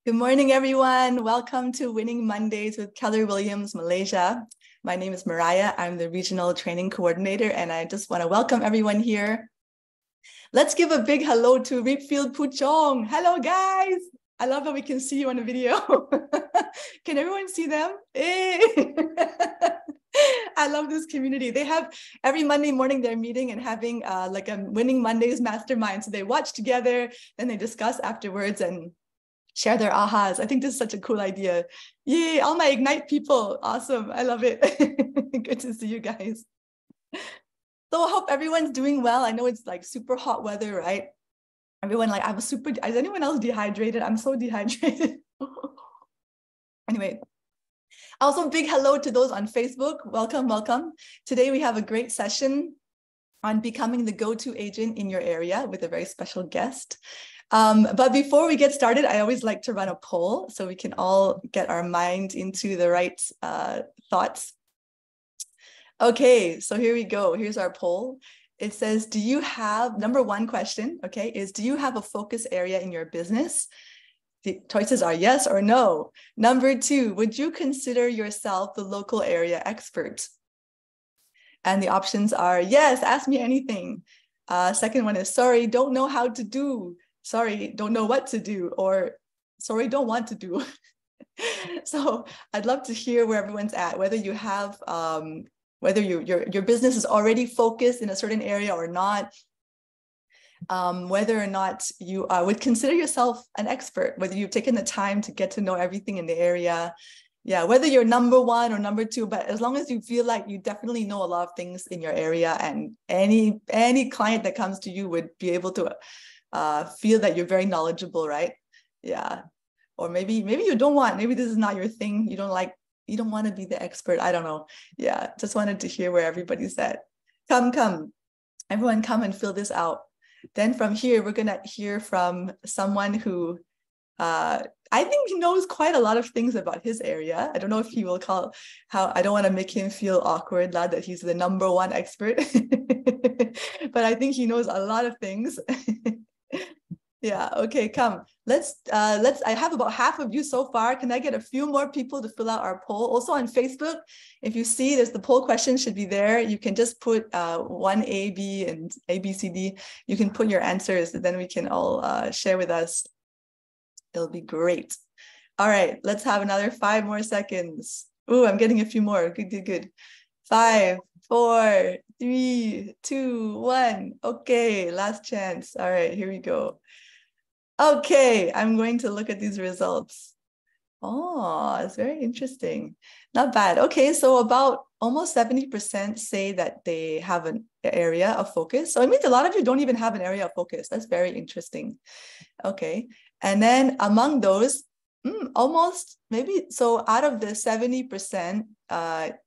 Good morning, everyone. Welcome to Winning Mondays with KW Malaysia. My name is Mariah. I'm the Regional Training Coordinator, and I just want to welcome everyone here. Let's give a big hello to Reapfield Puchong. Hello, guys. I love that we can see you on the video. Can everyone see them? Hey. I love this community. They have every Monday morning they're meeting and having like a Winning Mondays mastermind. So they watch together, then they discuss afterwards and share their ahas. I think this is such a cool idea. Yay, all my Ignite people. Awesome. I love it. Good to see you guys. So I hope everyone's doing well. I know it's like super hot weather, right? Everyone like, is anyone else dehydrated? I'm so dehydrated. Anyway, also big hello to those on Facebook. Welcome, welcome. Today we have a great session on becoming the go-to agent in your area with a very special guest. But before we get started, I always like to run a poll so we can all get our mind into the right thoughts. Okay, so here we go. Here's our poll. It says, do you have, number one question, okay, is do you have a focus area in your business? The choices are yes or no. Number two, would you consider yourself the local area expert? And the options are yes, ask me anything. Second one is sorry, don't know how to do. Sorry, don't know what to do, or sorry, don't want to do. So I'd love to hear where everyone's at, whether you have, whether your business is already focused in a certain area or not, whether or not you would consider yourself an expert, whether you've taken the time to get to know everything in the area. Yeah, whether you're number one or number two, but as long as you feel like you definitely know a lot of things in your area, and any client that comes to you would be able to feel that you're very knowledgeable, right? Yeah. Or maybe you don't want, maybe this is not your thing. You don't want to be the expert. I don't know. Yeah. Just wanted to hear where everybody's at. Come. Everyone come and fill this out. Then from here, we're going to hear from someone who I think he knows quite a lot of things about his area. I don't know if he will I don't want to make him feel awkward, lad, that he's the number one expert. But I think he knows a lot of things. Yeah, okay, come. I have about half of you so far. Can I get a few more people to fill out our poll? Also on Facebook, if you see there's the poll question should be there. You can just put 1A, B, and A, B, C, D. You can put your answers, and then we can all share with us. It'll be great. All right, let's have another 5 more seconds. Ooh, I'm getting a few more. Good. 5, 4, 3, 2, 1. Okay, last chance. All right, here we go. Okay, I'm going to look at these results. Oh, it's very interesting. Not bad. Okay, so about almost 70% say that they have an area of focus. So it means a lot of you don't even have an area of focus. That's very interesting. Okay, and then among those, almost maybe, so out of the 70%,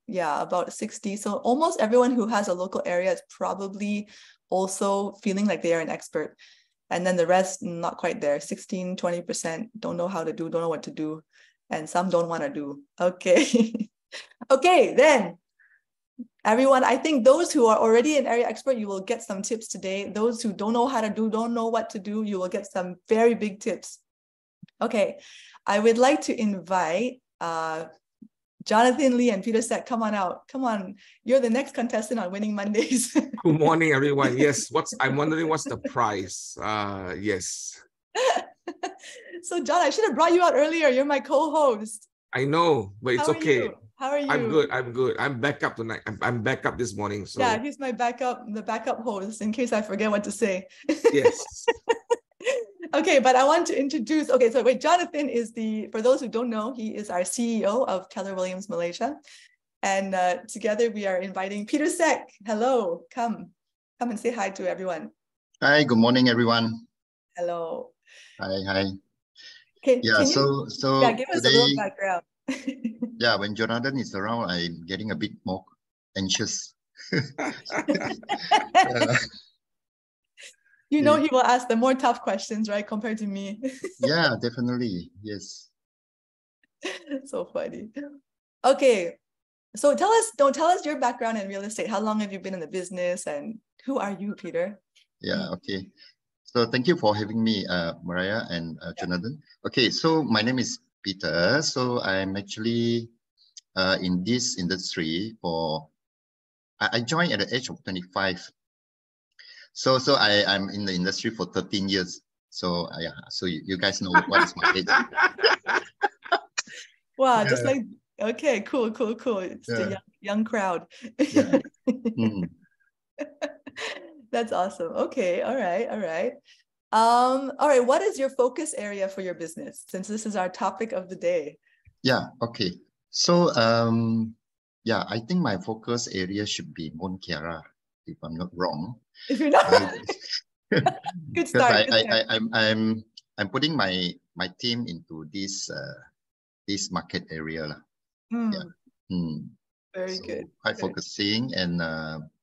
yeah, about 60. So almost everyone who has a local area is probably also feeling like they are an expert. And then the rest, not quite there. 16, 20% don't know how to do, don't know what to do. And some don't want to do. Okay. Okay, then everyone, I think those who are already an area expert, you will get some tips today. Those who don't know how to do, don't know what to do, you will get some very big tips. Okay, I would like to invite Jonathan Lee and Peter Sek. Come on out. Come on. You're the next contestant on Winning Mondays. Good morning, everyone. Yes, I'm wondering what's the prize? Yes. So John, I should have brought you out earlier. You're my co-host. I know, but it's okay. How are you? I'm good. I'm back up tonight. I'm back up this morning. So yeah, he's my the backup host in case I forget what to say. Yes. Okay, but I want to introduce, so wait, Jonathan is for those who don't know, he is our CEO of KW Malaysia. And together we are inviting Peter Sek. Hello, come and say hi to everyone. Hi, good morning, everyone. Hello. Hi. Can you, give us a little background. Yeah, when Jonathan is around, I'm getting a bit more anxious. You know, he will ask the more tough questions, right, compared to me. Yeah, definitely. Yes. So funny. Okay. So tell us your background in real estate. How long have you been in the business, and who are you, Peter? Yeah, okay. So thank you for having me, Mariah and Jonathan. Okay, so my name is Peter. So I'm actually in this industry for, I joined at the age of 25. So I'm in the industry for 13 years. So yeah, so you guys know what is my age. Wow, just like, okay, cool. It's the young crowd. Yeah. Mm. That's awesome. Okay, all right. All right, what is your focus area for your business, since this is our topic of the day? Yeah, okay. So yeah, I think my focus area should be Mont Kiara, if I'm not wrong. If you're not, good Because start. I'm putting my team into this market area lah. Yeah. Very So good. quite focusing, and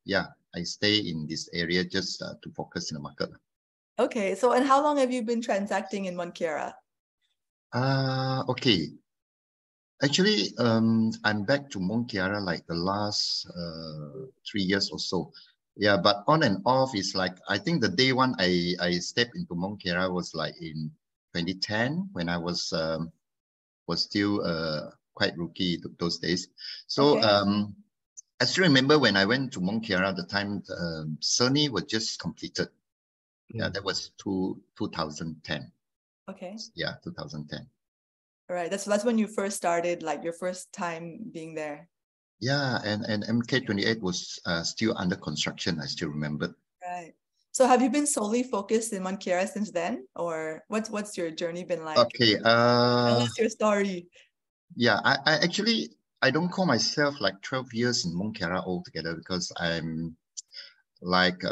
yeah, I stay in this area just to focus in the market. Okay, so and how long have you been transacting in Monkiara? Okay. Actually, I'm back to Mont Kiara like the last 3 years or so. Yeah, but on and off is like, I think the day one I stepped into Mont Kiara was like in 2010 when I was still quite rookie those days. So I still remember when I went to Mont Kiara, the time Sony was just completed. Yeah, that was 2010. Okay. Yeah, 2010. All right, that's when you first started, like your first time being there. Yeah, and MK28 was still under construction. I still remember. Right. So have you been solely focused in Monkiara since then, or what's your journey been like? Okay. Tell us your story. Yeah, I actually I don't call myself like 12 years in Mont Kiara altogether, because I'm like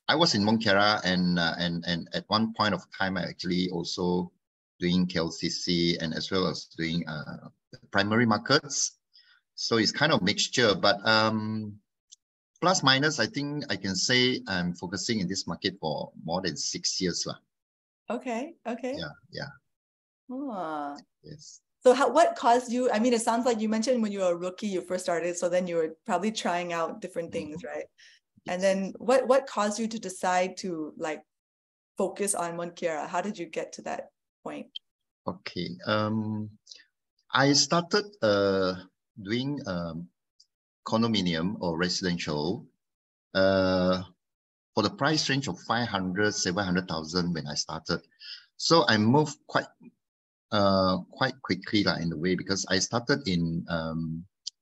I was in Mont Kiara and at one point of time I actually also doing KLCC and as well as doing primary markets. So it's kind of mixture, but plus minus, I think I can say I'm focusing in this market for more than 6 years lah. Okay. Yeah. Oh. Yes. So what caused you? I mean, it sounds like you mentioned when you were a rookie, you first started, so then you were probably trying out different things, right? And then what caused you to decide to like focus on Monkiara? How did you get to that point? Okay. I started doing condominium or residential for the price range of 500, 700,000 when I started. So I moved quite quickly in a way, because I started in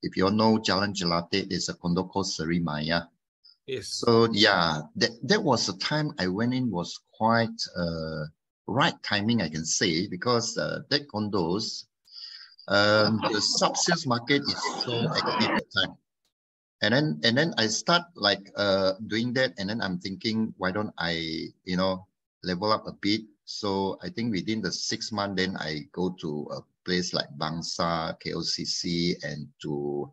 if you all know Jalan Jelate, there's a condo called Mariah. Yes. So yeah, that was the time I went in, was quite right timing, I can say, because that condos, the sub-sales market is so active at the time. And then I start like doing that, and then I'm thinking, why don't I, level up a bit? So I think within the 6 months, then I go to a place like Bangsa, KOCC, and to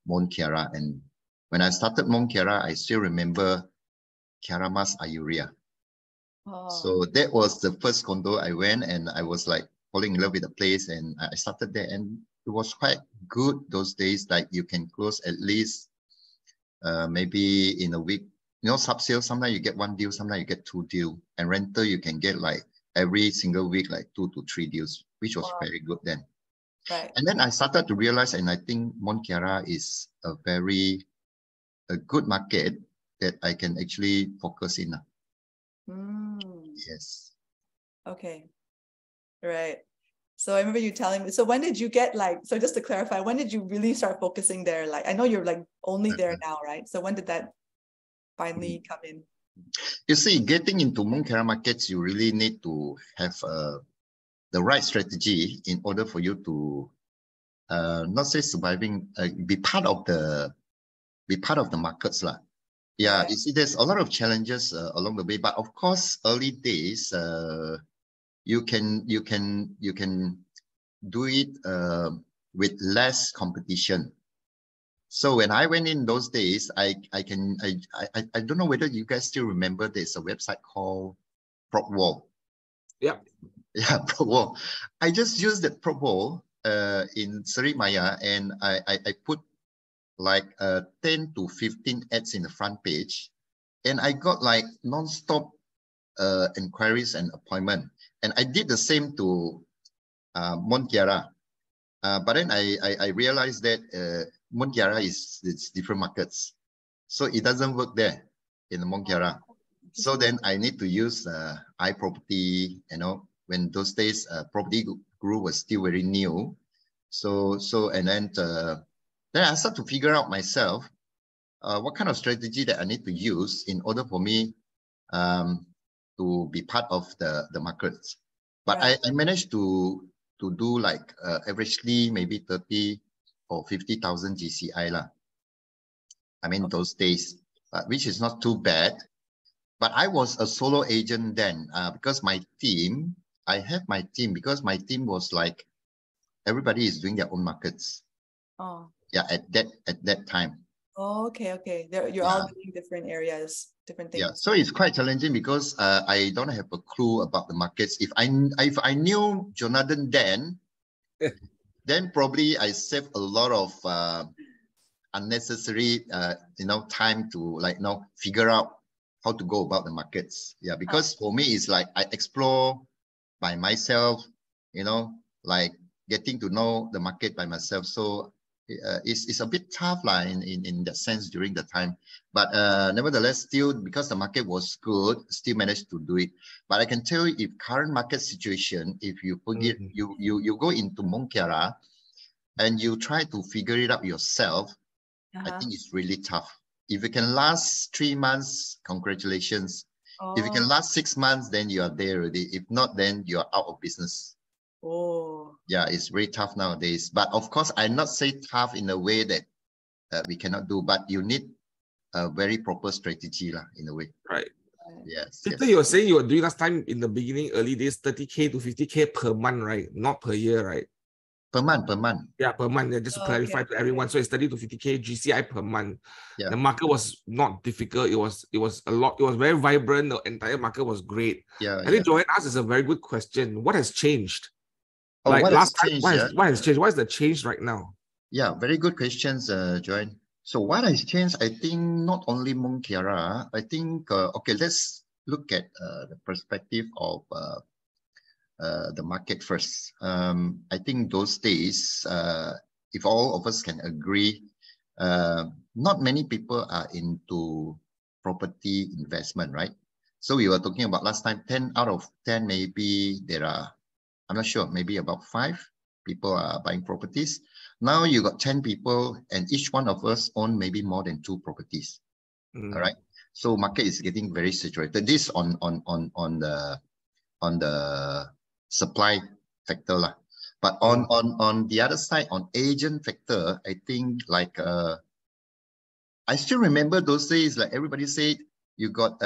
Mont Kiara. And when I started Mont Kiara, I still remember Kiaramas Ayuria. Oh. So that was the first condo I went, and I was like falling in love with the place, and I started there, and it was quite good those days. Like you can close at least maybe in a week. Sub-sales, sometimes you get 1 deal, sometimes you get 2 deals. And rental, you can get like every single week, like 2 to 3 deals, which was very good then. Right. And then I started to realize, and I think Mont Kiara is a good market that I can actually focus in. Yes. Okay. Right. So I remember you telling me, so when did you get so just to clarify, when did you really start focusing there? Like, I know you're like only there now, right? So when did that finally come in? You see, getting into Mont Kiara markets, you really need to have the right strategy in order for you to not say surviving, be part of the markets lah. Yeah, right. You see, there's a lot of challenges along the way, but of course, early days, you can do it with less competition. So when I went in those days, I don't know whether you guys still remember, there's a website called PropWall. Yeah. Yeah, PropWall. I just used that PropWall in Mariah, and I put like 10 to 15 ads in the front page. and I got like non-stop inquiries and appointment. And I did the same to Mont Kiara. But then I realized that Mont Kiara it's different markets. So it doesn't work there in the Mont Kiara. So then I need to use iProperty, you know, when those days property group was still very new. And then I start to figure out myself what kind of strategy that I need to use in order for me to be part of the markets. But Right. I managed to do like averagely maybe 30 or 50,000 GCI lah. I mean, those days, which is not too bad. But I was a solo agent then because I have my team because my team was like, everybody is doing their own markets. Oh. Yeah, at that time. Oh, okay. You're all doing different areas, different things. Yeah, so it's quite challenging because I don't have a clue about the markets. If I knew Jonathan then probably I saved a lot of unnecessary time to figure out how to go about the markets. Yeah, because for me it's like I explore by myself, like getting to know the market by myself. So it's a bit tough in that sense during the time, but nevertheless, still because the market was good, still managed to do it. But I can tell you, if current market situation, if you forget, you go into Mont Kiara and you try to figure it out yourself, I think it's really tough. If you can last 3 months, congratulations. If you can last 6 months, then you are there already. If not, then you are out of business. Oh. Yeah, it's very tough nowadays. But of course, I not say tough in a way that we cannot do, but you need a very proper strategy in a way. Right. Yes. Peter, you were saying you were doing last time in the beginning, early days, 30K to 50K per month, right? Not per year, right? Per month. Yeah, per month. Yeah, just to clarify to everyone. So it's 30 to 50K GCI per month. Yeah. The market was not difficult. It was a lot. It was very vibrant. The entire market was great. Yeah. I think Joanne asked is a very good question. What has changed? What last has time, changed? what has changed? What is the change right now? Yeah, very good questions, Joanne. So what has changed? I think not only Mont Kiara. I think okay. Let's look at the perspective of the market first. I think those days, if all of us can agree, not many people are into property investment, right? So we were talking about last time, 10 out of 10, maybe there are, I'm not sure, maybe about 5 people are buying properties. Now you got 10 people and each one of us own maybe more than 2 properties. All right. So market is getting very saturated. This on the supply factor lah. But on the other side, on agent factor, I think I still remember those days, like everybody said, you got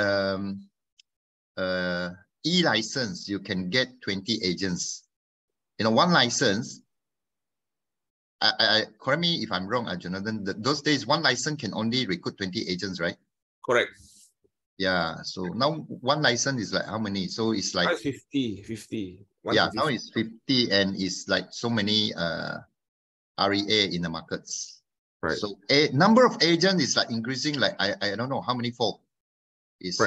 e-license, you can get 20 agents. One license, I correct me if I'm wrong, Jonathan, those days, one license can only recruit 20 agents, right? Correct. Yeah, so now one license is like how many? So it's like 50. Yeah, now it's 50 and it's like so many REA in the markets. Right. So a number of agents is like increasing, like I don't know how many fold. It's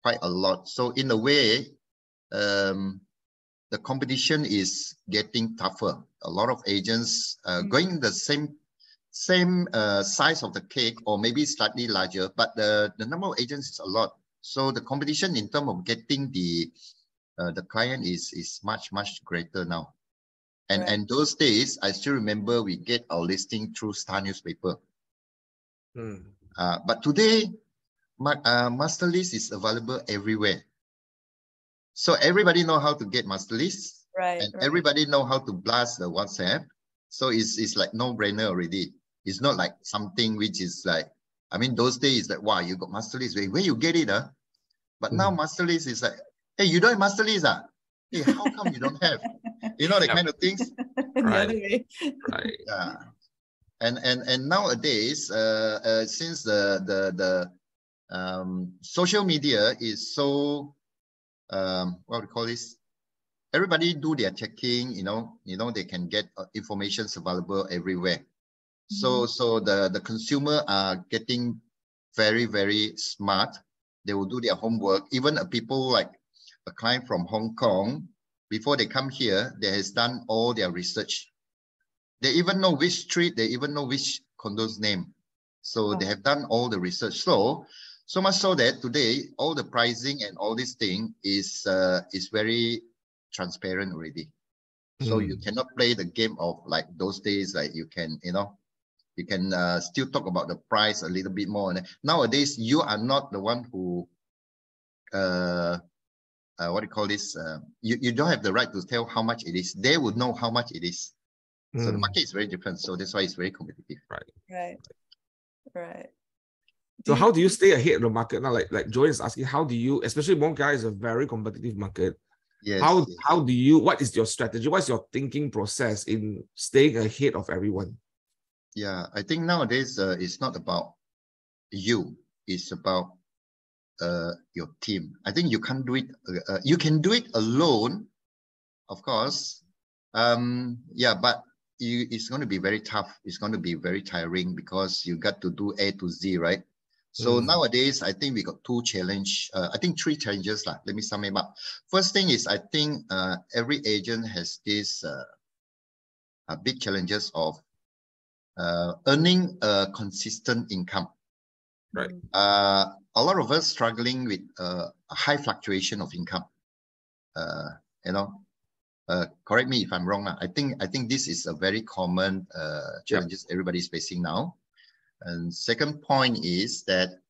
quite a lot. So in a way, the competition is getting tougher. A lot of agents going the same size of the cake or maybe slightly larger, but the number of agents is a lot. So the competition in terms of getting the client is much greater now. And those days, I still remember we get our listing through Star newspaper. But today, master list is available everywhere. So everybody know how to get master list, and everybody know how to blast the WhatsApp. So it's like no brainer already. It's not like something which is like, I mean, those days like, wow, you got master list. Where you get it? But now master list is like, hey, you don't have master list? Hey, how come you don't have? That kind of things. Right. Yeah. And nowadays, since the social media is so what we call this, everybody do their checking, they can get informations available everywhere. So the consumer are getting very smart They will do their homework. Even people like a client from Hong Kong, before they come here, they has done all their research. They even know which street, they even know which condo's name. So they have done all the research. So much so that today, all the pricing and all this thing is very transparent already. So you cannot play the game of like those days, like you can, you can still talk about the price a little bit more. And nowadays, you are not the one who, what do you call this? You don't have the right to tell how much it is. They would know how much it is. So the market is very different. So that's why it's very competitive. Right. So how do you stay ahead of the market now? Like Joanne is asking, how do you, especially Monkia is a very competitive market. Yes. How do you, what is your strategy? What's your thinking process in staying ahead of everyone? Yeah, I think nowadays it's not about you. It's about your team. I think you can't do it. You can do it alone, of course. Yeah, but it's going to be very tough. It's going to be very tiring because you got to do A to Z, right? So nowadays, I think we got two challenges. I think three challenges. Let me sum it up. First thing is, I think every agent has this big challenges of earning a consistent income. Right. A lot of us struggling with a high fluctuation of income. Correct me if I'm wrong. I think this is a very common challenges everybody is facing now. And second point is that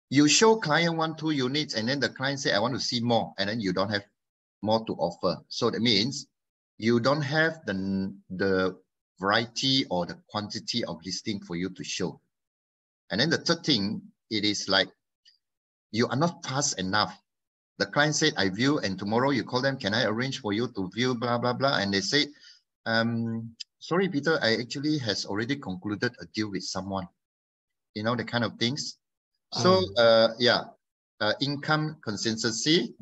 you show client 1, 2 units, and then the client say, I want to see more, and then you don't have more to offer. So that means you don't have the variety or the quantity of listing for you to show. And then the third thing, it is like you are not fast enough. The client said, I view, and tomorrow you call them, can I arrange for you to view, blah, blah, blah. And they say, sorry, Peter, I actually has already concluded a deal with someone. The kind of things. So, income consistency,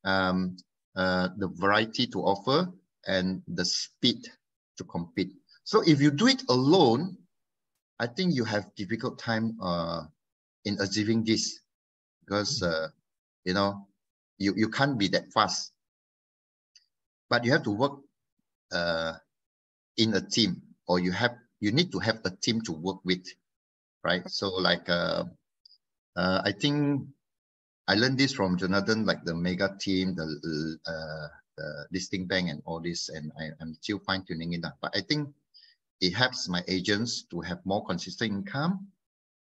the variety to offer, and the speed to compete. So if you do it alone, I think you have difficult time in achieving this because, you can't be that fast. But you have to work in a team, or you need to have a team to work with, right? So like I think I learned this from Jonathan, like the mega team, the listing bank and all this, and I'm still fine tuning it up. But I think it helps my agents to have more consistent income,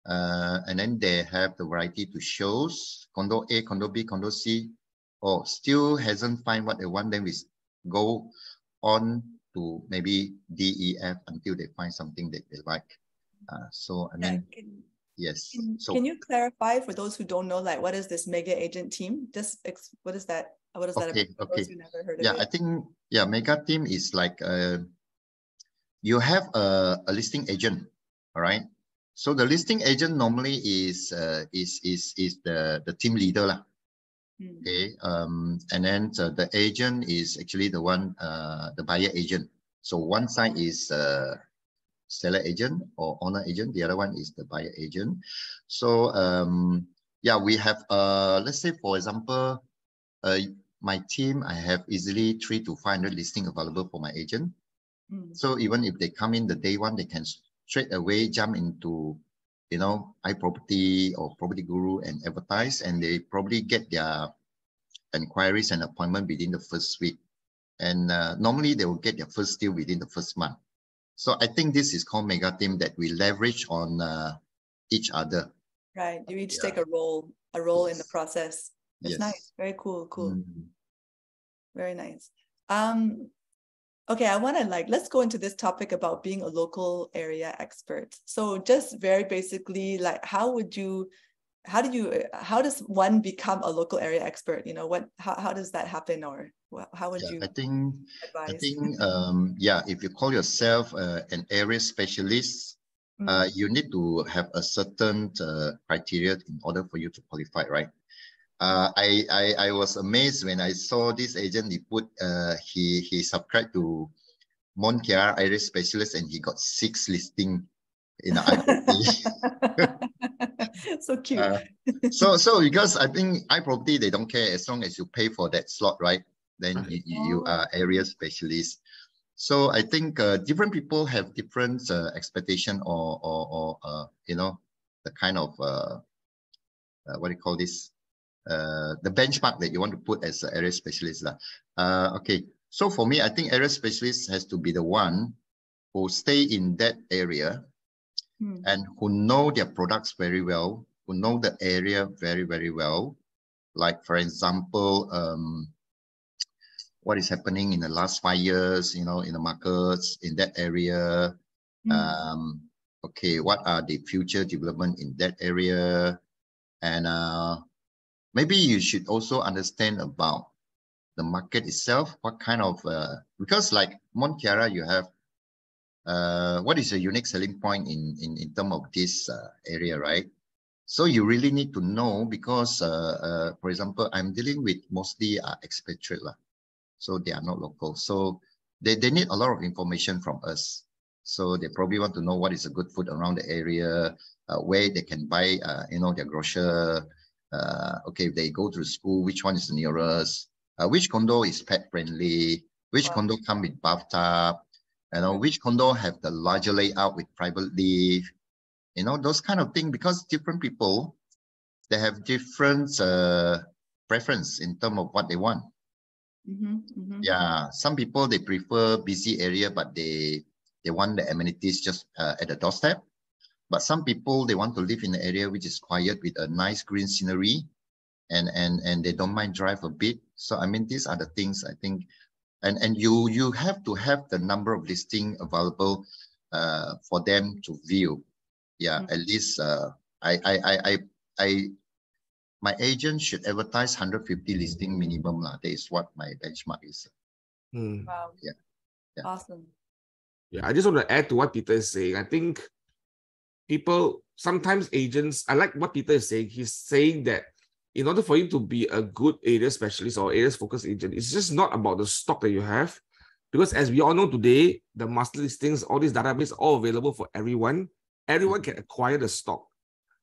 and then they have the variety to shows, condo A, condo B, condo C, or still hasn't find what they want, then we go on to maybe D, E, F until they find something that they like. So I mean, yes. Can you clarify for those who don't know, like what is this mega agent team? What is that? What is that about? Okay. Who never heard of Yeah, it? I think mega team is like you have a listing agent, all right? So the listing agent normally is the team leader lah. Okay, and then the agent is actually the one, the buyer agent. So one side is seller agent or owner agent, the other one is the buyer agent. So we have let's say for example, my team, I have easily 300 to 500 listing available for my agent. So even if they come in the day one, they can straight away jump into iProperty or Property Guru and advertise, and they probably get their inquiries and appointment within the first week. And normally they will get their first deal within the first month. So I think this is called mega team, that we leverage on each other. Right. You each take a role in the process. That's nice. Very cool. Very nice. Okay, I want to let's go into this topic about being a local area expert. So just very basically, how does one become a local area expert? How does that happen, or how would you advise? I think if you call yourself an area specialist, you need to have a certain criteria in order for you to qualify, right? I was amazed when I saw this agent. He put he subscribed to Monkia area specialist, and he got 6 listing in the iProperty. So cute. So because I think iProperty, they don't care as long as you pay for that slot, right? Then you are area specialist. So I think different people have different expectation or you know, the kind of what do you call this? The benchmark that you want to put as an area specialist. Okay, so for me, I think area specialist has to be the one who stay in that area and who know their products very well, who know the area very, very well. Like, for example, what is happening in the last 5 years, you know, in the markets, in that area. Okay, what are the future development in that area? And maybe you should also understand about the market itself, what kind of, because like Mont Kiara, you have, what is a unique selling point in terms of this area, right? So you really need to know because, for example, I'm dealing with mostly expatriate, so they are not local. So they need a lot of information from us. So they probably want to know what is a good food around the area, where they can buy, you know, their grocer. Okay, if they go to school, which one is the nearest? Which condo is pet friendly? Which condo come with bathtub? You know, which condo have the larger layout with private lift? You know, those kind of things, because different people, they have different preference in terms of what they want. Yeah, some people, they prefer busy area, but they want the amenities just at the doorstep. But some people, they want to live in an area which is quiet with a nice green scenery, and they don't mind drive a bit. So I mean, these are the things I think, and you have to have the number of listing available for them to view. Yeah, at least my agent should advertise 150 listing minimum. That is what my benchmark is. Wow. Yeah. Awesome. Yeah, I just want to add to what Peter is saying. I think people, sometimes agents, I like what Peter is saying. He's saying that in order for you to be a good area specialist or areas focused agent, it's just not about the stock that you have. Because as we all know today, the master listings, all these databases are all available for everyone. Everyone can acquire the stock.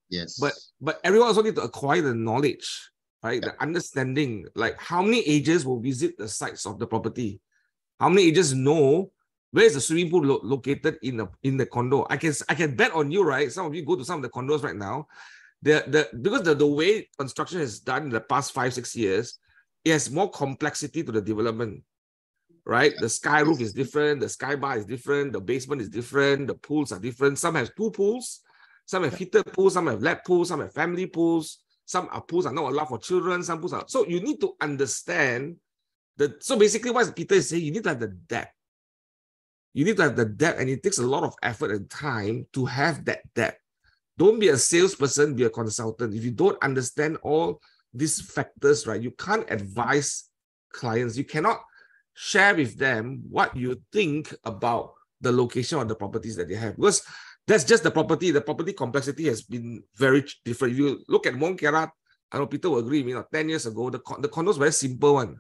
Yes. But everyone also need to acquire the knowledge, right? The understanding, like how many agents will visit the sites of the property? How many agents know where is the swimming pool located in the condo? I can bet on you, right? Some of you go to some of the condos right now. Because the way construction is done in the past 5-6 years, it has more complexity to the development, right? The sky roof is different, the sky bar is different, the basement is different, the pools are different. Some have 2 pools, some have heated pools, some have lap pools, some have family pools, some pools are not allowed for children, some pools are. So you need to understand so basically what Peter is saying, you need to have the depth. You need to have the depth, and it takes a lot of effort and time to have that depth. Don't be a salesperson, be a consultant. If you don't understand all these factors, right, you can't advise clients. You cannot share with them what you think about the location of the properties that they have, because that's just the property. The property complexity has been very different. If you look at Mont Kiara, I know Peter will agree with me, 10 years ago, the condo is very simple one.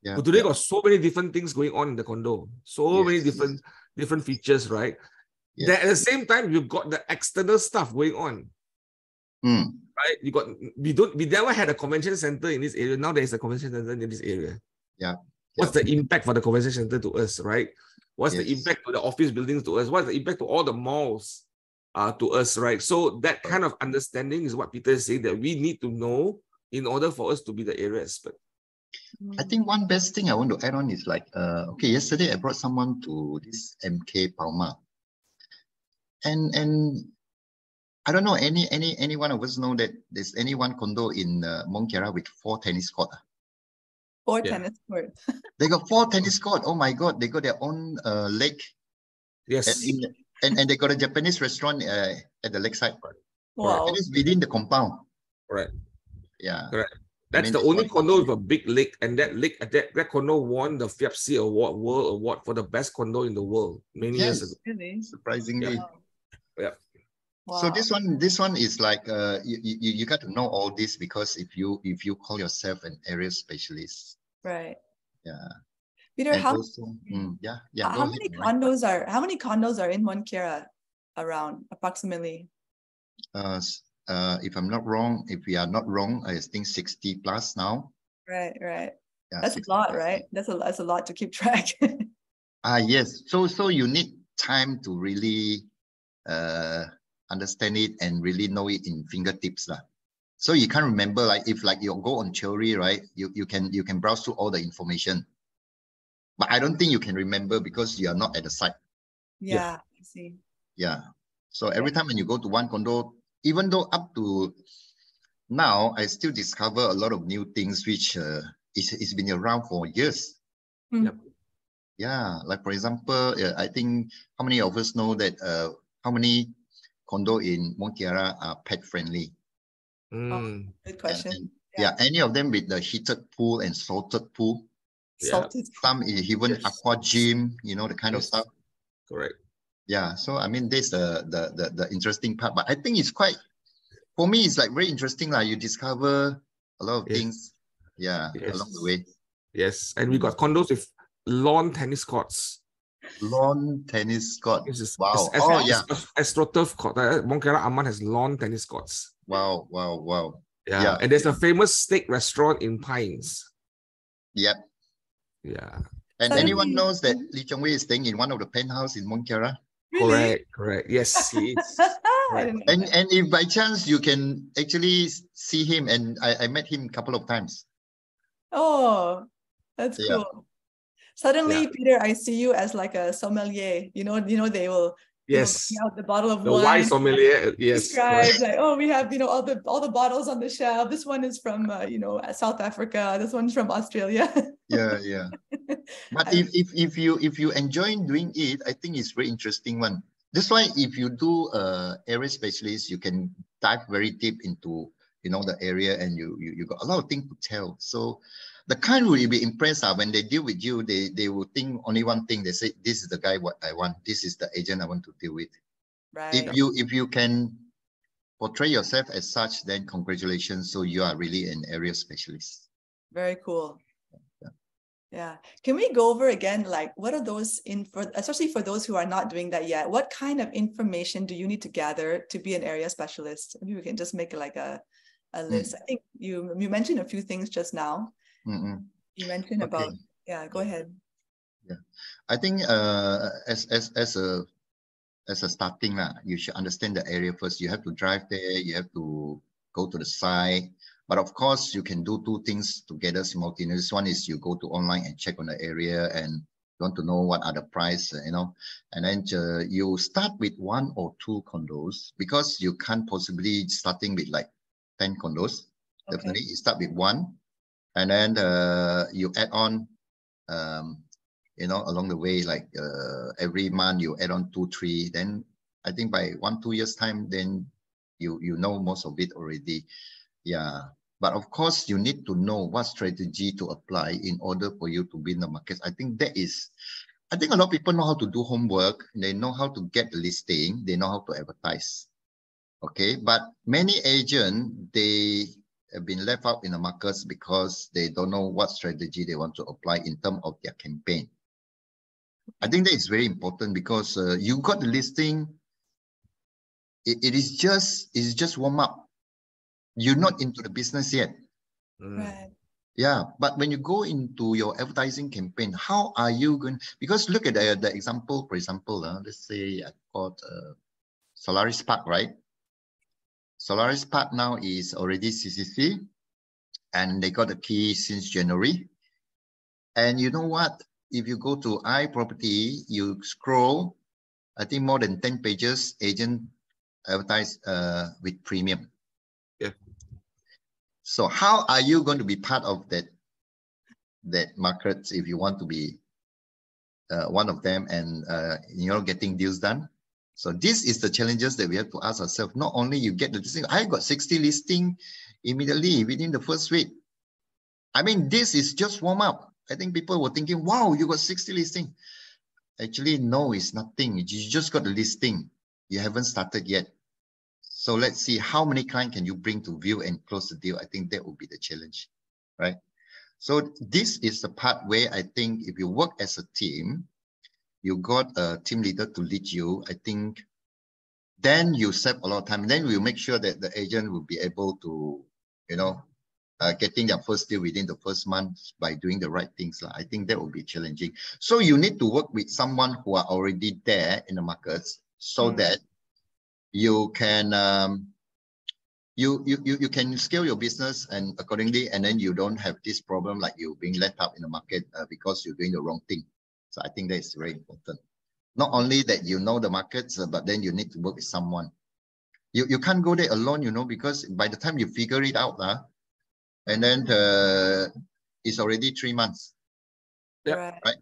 Yeah, but today got so many different things going on in the condo, so many different features, right? Yes. Then at the same time, you've got the external stuff going on. Right? We never had a convention center in this area. Now there is a convention center in this area. Yeah. What's the impact for the convention center to us, right? What's the impact to the office buildings to us? What's the impact to all the malls to us, right? So that kind of understanding is what Peter is saying, that we need to know in order for us to be the area expert. I think one best thing I want to add on is like, okay, yesterday I brought someone to this MK Palma. And I don't know, any one of us know that there's any one condo in Mont Kiara with 4 tennis courts. 4 tennis courts. They got 4 tennis courts. Oh my God, they got their own lake. Yes. And they got a Japanese restaurant at the lakeside. Wow. And it's within the compound. Right. Yeah. Correct. That's the only condo with a big lake, and that condo won the FIAPC Award, World Award for the best condo in the world many years ago. Really? Surprisingly. Yeah. Wow. So this one is like you got to know all this, because if you call yourself an area specialist. Right. Yeah. Peter, and how also, how many condos are in Mont Kiara? around approximately? If I'm not wrong, if we are not wrong, I think 60 plus now. Right. Yeah, That's a 60 lot, plus. right? That's a lot to keep track. Yes. So you need time to really understand it and really know it in fingertips lah. So you can't remember, like if like you go on theory, right? You can browse through all the information, but I don't think you can remember because you are not at the site. Yeah, I see. Yeah. So every time when you go to one condo, even though up to now, I still discover a lot of new things which it's been around for years. Yep. Yeah, like for example, I think how many of us know that how many condo in Montiara are pet friendly? Oh, good question. Yeah, any of them with the heated pool and salted pool. Salted. Some even aqua gym, you know, the kind of stuff. Correct. Yeah, so I mean, this the interesting part. But I think it's quite, for me, it's like very interesting. Like you discover a lot of things, along the way. Yes, and we got condos with lawn tennis courts. Lawn tennis court. Wow. AstroTurf court. Montiara Aman has lawn tennis courts. Wow. Yeah, and there's a famous steak restaurant in Pines. Yep. Yeah. And anyone knows that Lee Chong Wei is staying in one of the penthouse in Montiara? Really? Correct. Yes, he is. Right. And if by chance you can actually see him, and I met him a couple of times. Oh, that's cool. Suddenly, Peter, I see you as like a sommelier. You know, they will bring out the bottle of wine. Wine sommelier. Yes. Describe like, oh, we have all the bottles on the shelf. This one is from South Africa. This one's from Australia. Yeah. But if you enjoy doing it, I think it's very interesting one. That's why if you do area specialist, you can dive very deep into the area, and you got a lot of things to tell. So the client will be impressed when they deal with you. They will think only one thing. They say, this is the guy what I want. This is the agent I want to deal with. Right. If you can portray yourself as such, then congratulations. So you are really an area specialist. Very cool. Yeah. Can we go over again, like, what are those especially for those who are not doing that yet, what kind of information do you need to gather to be an area specialist? Maybe we can just make like a list. I think you mentioned a few things just now. You mentioned about, go ahead. Yeah. I think as a starting, you should understand the area first. You have to drive there, you have to go to the site. But of course, you can do two things together simultaneously. One is you go to online and check on the area and you want to know what are the price, and then you start with 1 or 2 condos, because you can't possibly starting with like 10 condos. Okay. Definitely, you start with 1, and then you add on, along the way, like every month you add on 2, 3. Then I think by 1-2 years time, then you know most of it already. Yeah. But of course, you need to know what strategy to apply in order for you to win the market. I think a lot of people know how to do homework. They know how to get the listing. They know how to advertise. Okay. But many agents, they have been left out in the markets because they don't know what strategy they want to apply in terms of their campaign. I think that is very important, because you got the listing. It is just warm up. You're not into the business yet. Right. Yeah, but when you go into your advertising campaign, how are you going? Because look at the example, for example, let's say I got Solaris Park, right? Solaris Park now is already CCC, and they got the key since January. And you know what? If you go to iProperty, you scroll, I think more than 10 pages, agent advertise with premium. Yeah. So how are you going to be part of that market if you want to be one of them and getting deals done? So this is the challenges that we have to ask ourselves. Not only you get the listing, I got 60 listing immediately within the first week. I mean, this is just warm up. I think people were thinking, wow, you got 60 listing. Actually, no, it's nothing. You just got the listing. You haven't started yet. So let's see how many clients can you bring to view and close the deal. I think that will be the challenge, right? So this is the part where I think if you work as a team, you got a team leader to lead you. I think then you save a lot of time. Then we'll make sure that the agent will be able to, you know, getting their first deal within the first month by doing the right things. I think that will be challenging. So you need to work with someone who are already there in the markets so that you can you can scale your business and accordingly, and then you don't have this problem like you being left out in the market because you're doing the wrong thing. So I think that is very important. Not only that you know the markets, but then you need to work with someone. You can't go there alone, you know, because by the time you figure it out, and then it's already 3 months. Right. Right.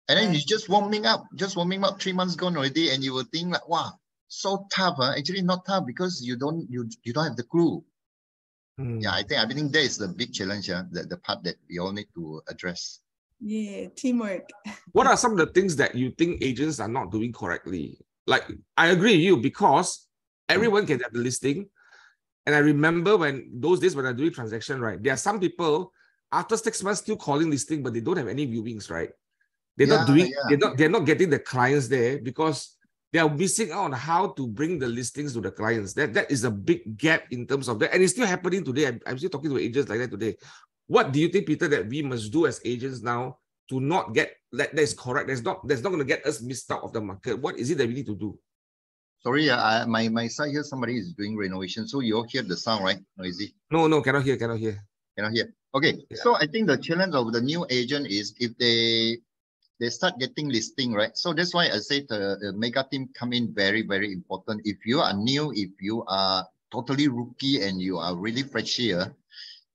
And then you're just warming up, 3 months gone already, and you will think like, wow, so tough. Actually not tough because you don't have the clue. Yeah, I think that is the big challenge, the part that we all need to address. Yeah, teamwork. What are some of the things that you think agents are not doing correctly? Like, I agree with you because everyone can have the listing. And I remember when those days when I do transaction, right? There are some people after 6 months still calling listing, but they don't have any viewings, right? They're not doing, they're not getting the clients there because they are missing out on how to bring the listings to the clients. That is a big gap in terms of that. And it's still happening today. I'm still talking to agents like that today. What do you think, Peter, that we must do as agents now to not get that is correct? That's not going to get us missed out of the market. What is it that we need to do? Sorry, my side here, somebody is doing renovation. So you all hear the sound, right? Noisy? No, cannot hear. Cannot hear. Okay, so I think the challenge of the new agent is if they start getting listing, right? So that's why I say the mega team come in very, very important. If you are new, if you are totally rookie and you are really fresh here,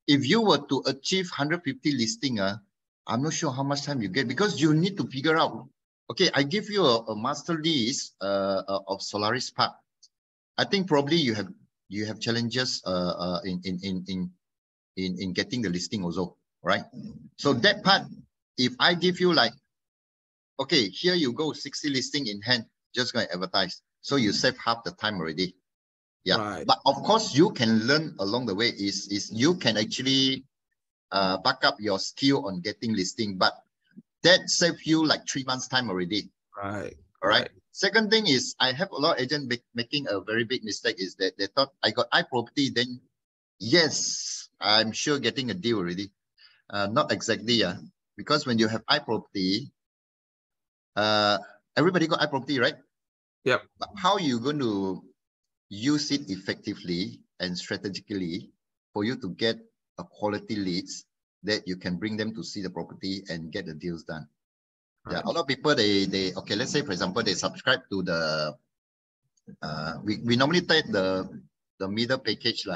if you were to achieve 150 listing, I'm not sure how much time you get because you need to figure out, okay, I give you a master list of Solaris Park. I think probably you have challenges in getting the listing also, right? So that part, if I give you like, okay, here you go, 60 listing in hand, just going to advertise. So you save half the time already. Yeah, right. But of course you can learn along the way is you can actually back up your skill on getting listing, but that saves you like 3 months time already. Right. All right. Second thing is I have a lot of agents making a very big mistake is that they thought I got iProperty, then yes, I'm sure getting a deal already. Not exactly, because when you have iProperty, everybody got iProperty, right? Yep. But how are you going to use it effectively and strategically for you to get a quality leads that you can bring them to see the property and get the deals done? Right. Yeah, a lot of people, they okay, let's say for example, they subscribe to the we normally take the middle package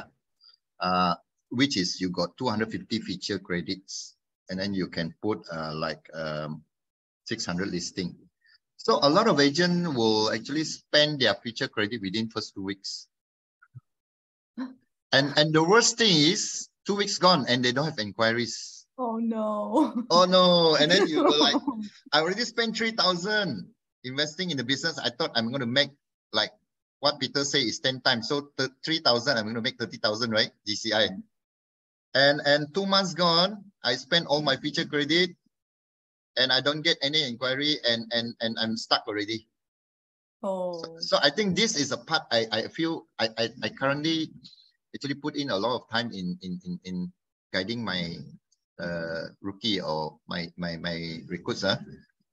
which is you got 250 feature credits and then you can put like 600 listing. So a lot of agents will actually spend their feature credit within first 2 weeks. And the worst thing is 2 weeks gone and they don't have inquiries. Oh no. Oh no. And then you were like, I already spent 3,000 investing in the business. I thought I'm going to make like what Peter say is 10 times. So 3,000, I'm going to make 30,000, right? DCI. And 2 months gone, I spent all my feature credit and I don't get any inquiry and I'm stuck already. Oh. So I think this is a part I feel I currently actually put in a lot of time in guiding my rookie or my recruits.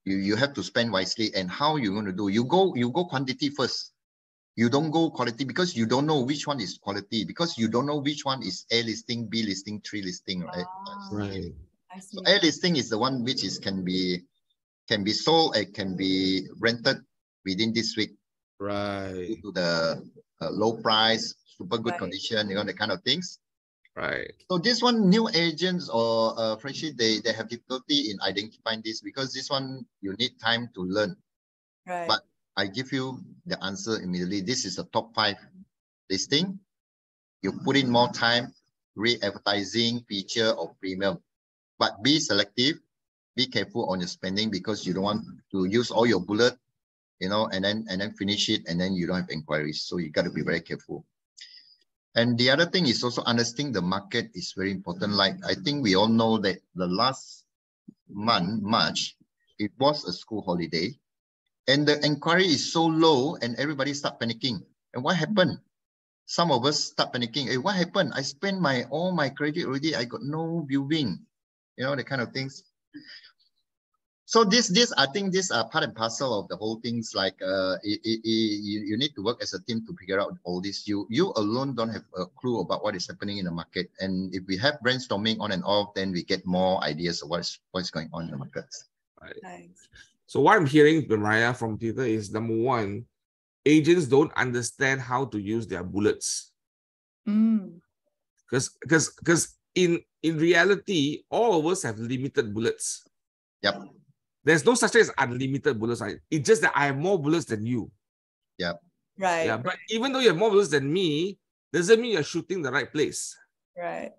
You have to spend wisely, and how you're going to do, you go quantity first. You don't go quality because you don't know which one is quality, because you don't know which one is A listing, B listing, 3 listing, right? Right. I see. So A listing is the one which is can be sold, it can be rented within this week. Right. Due to the low price, super good condition, you know, the kind of things. Right. So this one, new agents or freshie, they have difficulty in identifying this because this one you need time to learn. Right. But I give you the answer immediately. This is a top 5 listing. You put in more time, re-advertising, feature or premium. But be selective, be careful on your spending because you don't want to use all your bullet, you know, and then finish it and then you don't have inquiries. So you got to be very careful. And the other thing is also understanding the market is very important. Like I think we all know that the last month, March, it was a school holiday. And the inquiry is so low and everybody start panicking. And what happened? Some of us start panicking. Hey, what happened? I spent all my credit already. I got no viewing. You know, the kind of things. So I think these are part and parcel of the whole things. Like you need to work as a team to figure out all this. You alone don't have a clue about what is happening in the market. And if we have brainstorming on and off, then we get more ideas of what's going on in the markets. Right. Nice. So what I'm hearing, Mariah, from Peter is, number one, agents don't understand how to use their bullets. Because in reality, all of us have limited bullets. Yep. There's no such thing as unlimited bullets. Right? It's just that I have more bullets than you. Yep. Right. Yeah. But even though you have more bullets than me, doesn't mean you're shooting the right place. Right.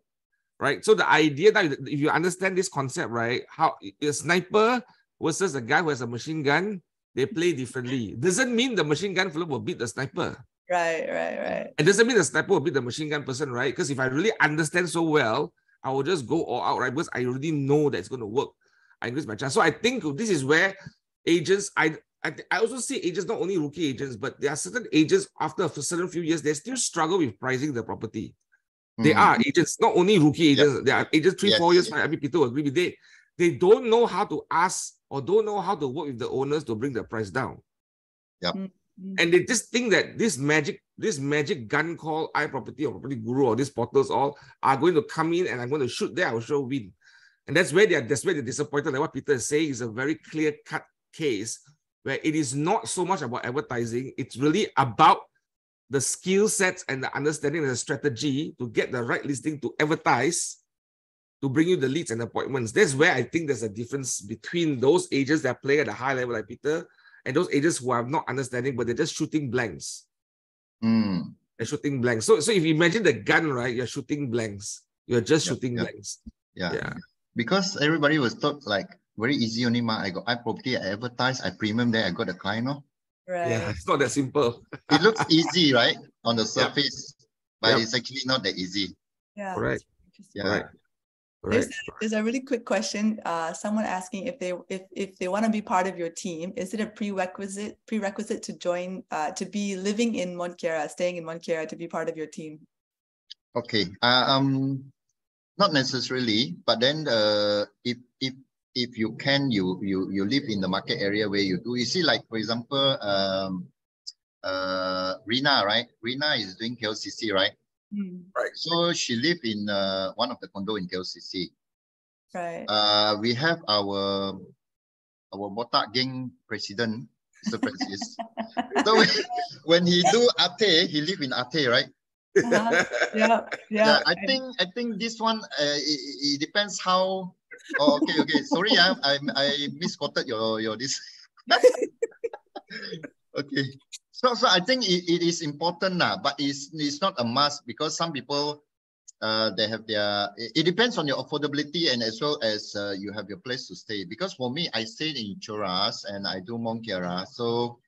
Right. So the idea that if you understand this concept, right, how a sniper versus a guy who has a machine gun, they play differently. Doesn't mean the machine gun fellow will beat the sniper. Right. It doesn't mean the sniper will beat the machine gun person, right? Because if I really understand so well, I will just go all out, right? Because I already know that it's going to work. I increase my chance. So I think this is where agents, I also see agents, not only rookie agents, but there are certain agents after a certain few years, they still struggle with pricing the property. They are agents, not only rookie agents. Yep. There are agents 3-4 years, 5 people agree with it. They don't know how to ask or don't know how to work with the owners to bring the price down. Yep. And they just think that this magic gun called iProperty or Property Guru or these portals all are going to come in and I'm going to shoot there, I will sure win. And that's where they're disappointed. Like what Peter is saying is a very clear-cut case where it is not so much about advertising. It's really about the skill sets and the understanding and the strategy to get the right listing to advertise, to bring you the leads and appointments. That's where I think there's a difference between those agents that play at a high level like Peter and those agents who are not understanding, but they're just shooting blanks. They're shooting blanks. So if you imagine the gun, right, you're shooting blanks. You're just shooting blanks. Yeah. Because everybody was taught like very easy only. I got iProperty, I advertise, I premium there, I got a client. No? Right. Yeah, it's not that simple. It looks easy, right, on the surface, but it's actually not that easy. Yeah. Correct. Yeah. There's a really quick question. Someone asking if they want to be part of your team, is it a prerequisite to join, to be living in Mont Kiara, staying in Mont Kiara to be part of your team? Okay. Not necessarily, but then if you can, you live in the market area where you do. You see, like for example, Rina, right? Rina is doing KLCC, right? Right. So she lived in one of the condo in KLCC. Right. We have our Botak Gang president, Mr. Francis. So when he do Ate, he live in Ate, right? Yeah. I think this one it depends how. Oh, okay. Sorry, I misquoted your this. Okay. So I think it is important now, but it's not a must because some people they have their. It depends on your affordability and as well as you have your place to stay. Because for me, I stayed in Choras and I do Mont Kiara. So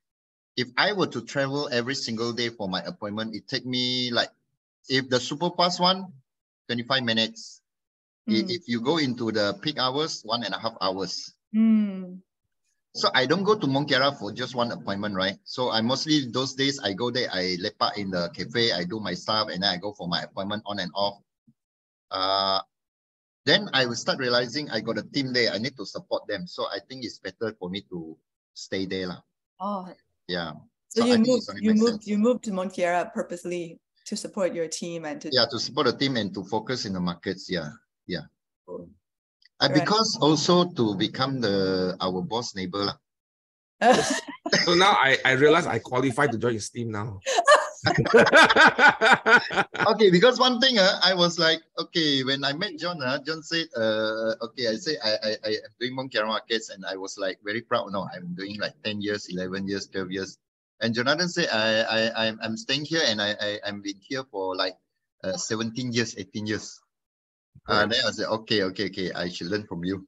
if I were to travel every single day for my appointment, it take me like, if the super fast one, 25 minutes. If you go into the peak hours, 1.5 hours. So I don't go to Mont Kiara for just one appointment, right? So I mostly, those days I go there, I lepak in the cafe, I do my stuff, and then I go for my appointment on and off. Then I will start realizing I got a team there, I need to support them. So I think it's better for me to stay there lah. Oh. Yeah. So you moved to Mont Kiara purposely to support your team and to support the team and to focus in the markets. Yeah. Cool. Because also to become our boss neighbor. So now I realize I qualify to join his team now. Okay, because one thing I was like, okay, when I met John, John said, okay, I say I am doing Mont Kiara markets, and I was like very proud. No, I'm doing like 10 years, 11 years, 12 years. And Jonathan said, I'm staying here and I'm been here for like 17 years, 18 years. Then I said, okay, I should learn from you.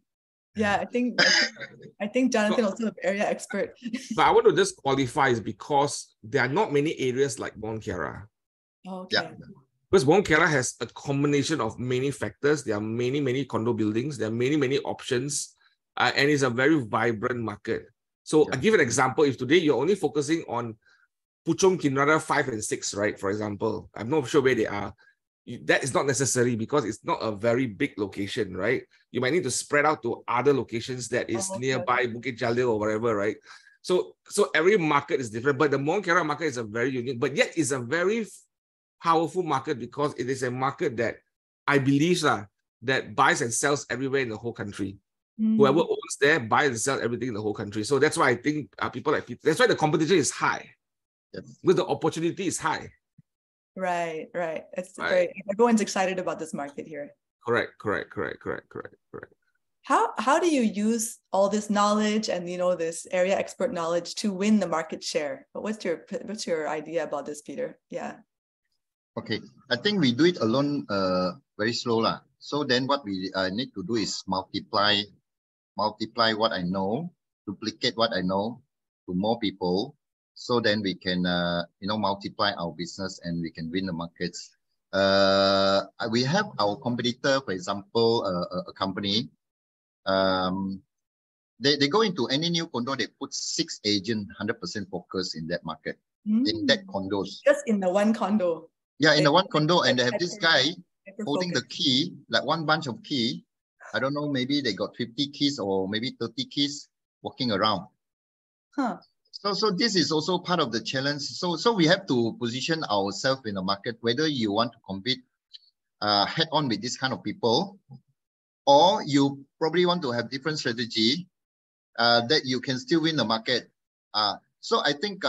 Yeah, I think Jonathan also an area expert. But I want to just qualify is because there are not many areas like Mont Kiara. Okay. Yeah. Because Mont Kiara has a combination of many factors. There are many condo buildings. There are many options. And it's a very vibrant market. So I give an example. If today you're only focusing on Puchong, Kinrara 5 and 6, right? For example, I'm not sure where they are. That is not necessary because it's not a very big location, right? You might need to spread out to other locations that is nearby Bukit Jalil or whatever, right? So every market is different, but the Mont Kiara market is a very unique, but yet it's a very powerful market because it is a market that I believe that buys and sells everywhere in the whole country. Whoever owns there buys and sells everything in the whole country. So that's why I think people like that's why the competition is high. Yes. With the opportunity is high. Right. It's very, everyone's excited about this market here. Correct. How do you use all this knowledge and this area expert knowledge to win the market share? But what's your idea about this, Peter? Yeah. Okay, I think we do it alone very slow lah. So then what we need to do is multiply what I know, duplicate what I know to more people. So then we can, multiply our business and we can win the markets. We have our competitor, for example, a company. They go into any new condo, they put 6 agents, 100% focus in that market, in that condos. Just in the one condo. Yeah, in the one condo, and they have this guy holding the key, like one bunch of key. I don't know, maybe they got 50 keys or maybe 30 keys walking around. Huh. So this is also part of the challenge. So we have to position ourselves in the market, whether you want to compete head on with this kind of people, or you probably want to have different strategy that you can still win the market. So I think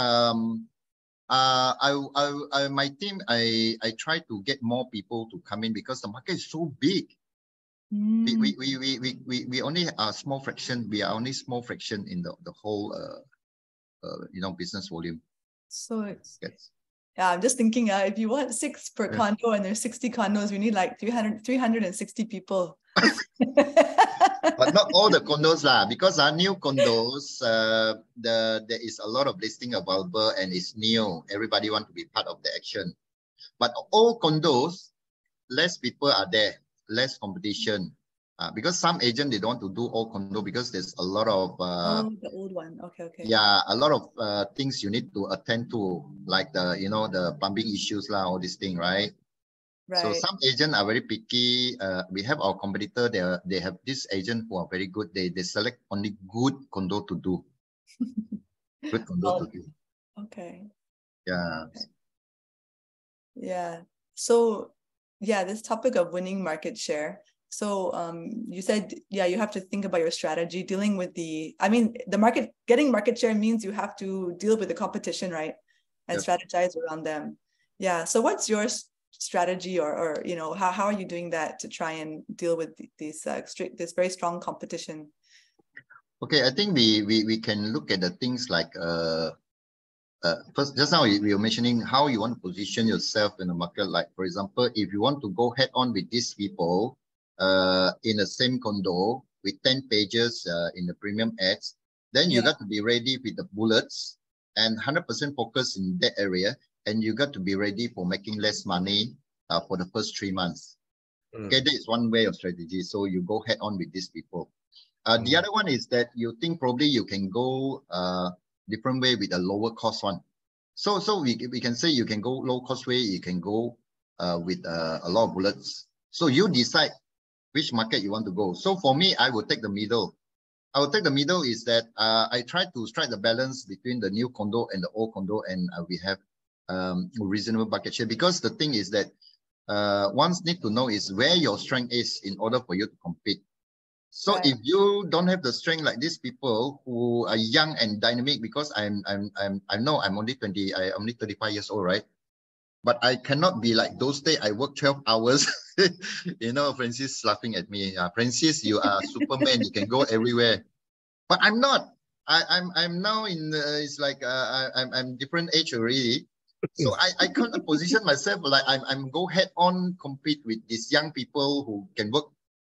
my team, I try to get more people to come in because the market is so big. We only are a small fraction. We are only small fraction in the whole business volume. So yes. Yeah, I'm just thinking, if you want 6 per condo and there's 60 condos, we need like 360 people. But not all the condos lah, because our new condos, there is a lot of listing available and it's new. Everybody want to be part of the action. But all condos, less people are there, less competition. Because some agent, they don't want to do all condo because there's a lot of the old one. Okay. Yeah, a lot of things you need to attend to, like the plumbing issues lah, all this thing, right? So some agents are very picky. We have our competitor. They have this agent who are very good. They select only good condo to do. Good condo to do. Okay. Yeah. Okay. Yeah. So yeah, this topic of winning market share. So you said, you have to think about your strategy dealing with getting market share means you have to deal with the competition, right? And strategize around them. Yeah. So what's your strategy or how are you doing that to try and deal with this very strong competition? Okay, I think we can look at the things like first, just now we were mentioning how you want to position yourself in the market. Like, for example, if you want to go head on with these people in the same condo with 10 pages in the premium ads, then you got to be ready with the bullets and 100% focus in that area. And you got to be ready for making less money for the first 3 months. Okay, that is one way of strategy. So you go head on with these people. The other one is that you think probably you can go different way with a lower cost one. So we can say you can go low cost way, you can go with a lot of bullets. So you decide which market you want to go. So for me, I will take the middle. I will take the middle is that I try to strike the balance between the new condo and the old condo, and we have reasonable market share. Because the thing is that one need to know is where your strength is in order for you to compete. So if you don't have the strength like these people who are young and dynamic, because I know I'm only 35 years old, right? But I cannot be like those days I work 12 hours. Francis laughing at me. Francis, you are Superman. You can go everywhere. But I'm not. I'm now in it's like I'm different age already. So I can't position myself like I'm go head on compete with these young people who can work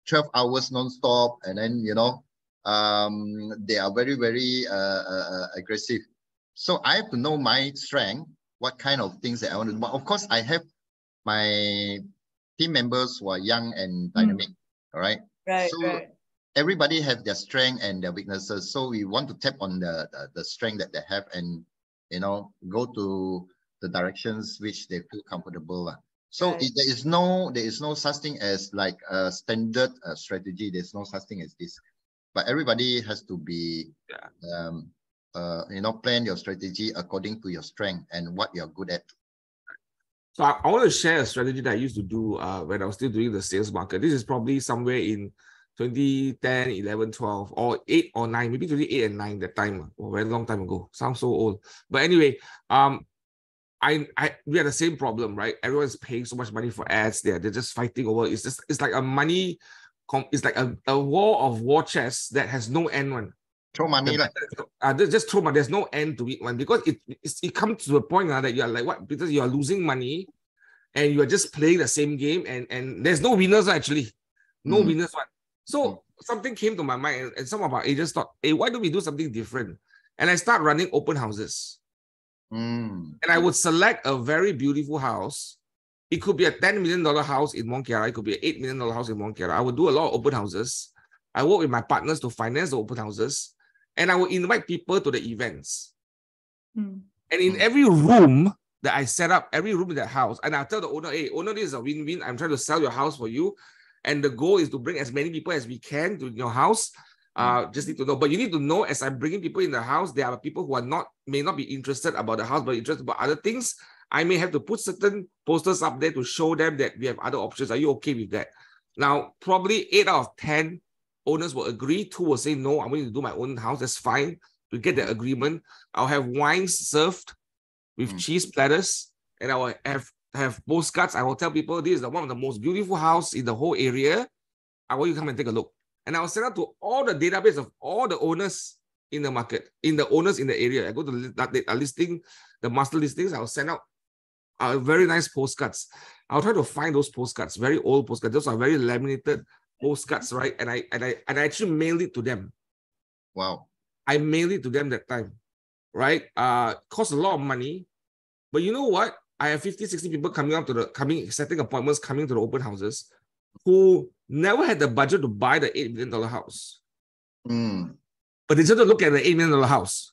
12 hours non-stop, and then they are very, very aggressive. So I have to know my strength, what kind of things that I want to do. But of course, I have my team members who are young and dynamic. All right. So everybody have their strength and their weaknesses. So we want to tap on the strength that they have and you know, go to the directions which they feel comfortable. So Right. there is no such thing as like a standard strategy. There's no such thing as this. But everybody has to be, you know, plan your strategy according to your strength and what you're good at. So I want to share a strategy that I used to do when I was still doing the sales market. This is probably somewhere in 2010, 11, 12, or 8 or 9, maybe 28 and 9 that time, a very long time ago. Sounds so old. But anyway, we had the same problem, right? Everyone's paying so much money for ads there. They're just fighting over. It's like a money, it's like a war of war chess that has no end one. Throw money. Just throw money. There's no end to it one, because it comes to a point that you are like, what? Because you are losing money and you are just playing the same game, and there's no winners actually. No winners one. So something came to my mind, and some of our agents thought, hey, why don't we do something different? And I start running open houses. And I would select a very beautiful house. It could be a $10 million house in Mont Kiara. It could be an $8 million house in Mont Kiara. I would do a lot of open houses. I work with my partners to finance the open houses, and I would invite people to the events. And in every room that I set up, every room in that house, and I'll tell the owner, hey, owner, this is a win-win. I'm trying to sell your house for you. And the goal is to bring as many people as we can to your house. Just need to know. But you need to know, as I'm bringing people in the house, there are people who are may not be interested about the house, but interested about other things. I may have to put certain posters up there to show them that we have other options. Are you okay with that? Now, probably 8 out of 10 owners will agree. 2 will say, no, I'm going to do my own house. That's fine. To get the agreement, I'll have wines served with cheese platters, and I will have postcards. I will tell people, this is one of the most beautiful house in the whole area. I want you to come and take a look. And I will send out to all the database of all the owners in the market, owners in the area. I go to the listing, the master listings. I will send out very nice postcards. I'll try to find those postcards, very old postcards. Those are very laminated postcards, right? And I actually mailed it to them. Wow. I mailed it to them that time, right? Cost a lot of money. But you know what? I have 50, 60 people setting appointments, coming to the open houses, who never had the budget to buy the $8 million house. But they just look at the $8 million house.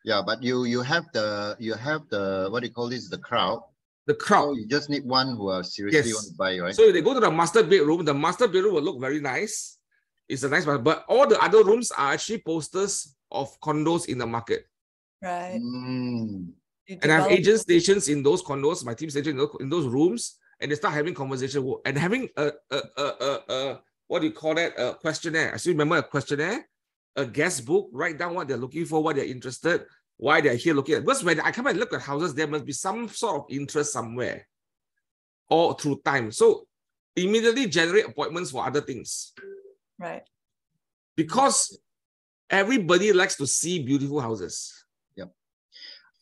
Yeah, but you have the what do you call this? The crowd. The crowd. So you just need one who are seriously want to buy, right? So if they go to the master bedroom, the master bedroom will look very nice. It's a nice one, but all the other rooms are actually posters of condos in the market. Right. And I have agent stations in those condos, my team station in those rooms, and they start having conversation and having a what do you call that? A questionnaire. I still remember a questionnaire, a guest book, write down what they're looking for, what they're interested, why they're here looking at. Because when I come and look at houses, there must be some sort of interest somewhere or through time. So immediately generate appointments for other things. Right. Because everybody likes to see beautiful houses. Yep.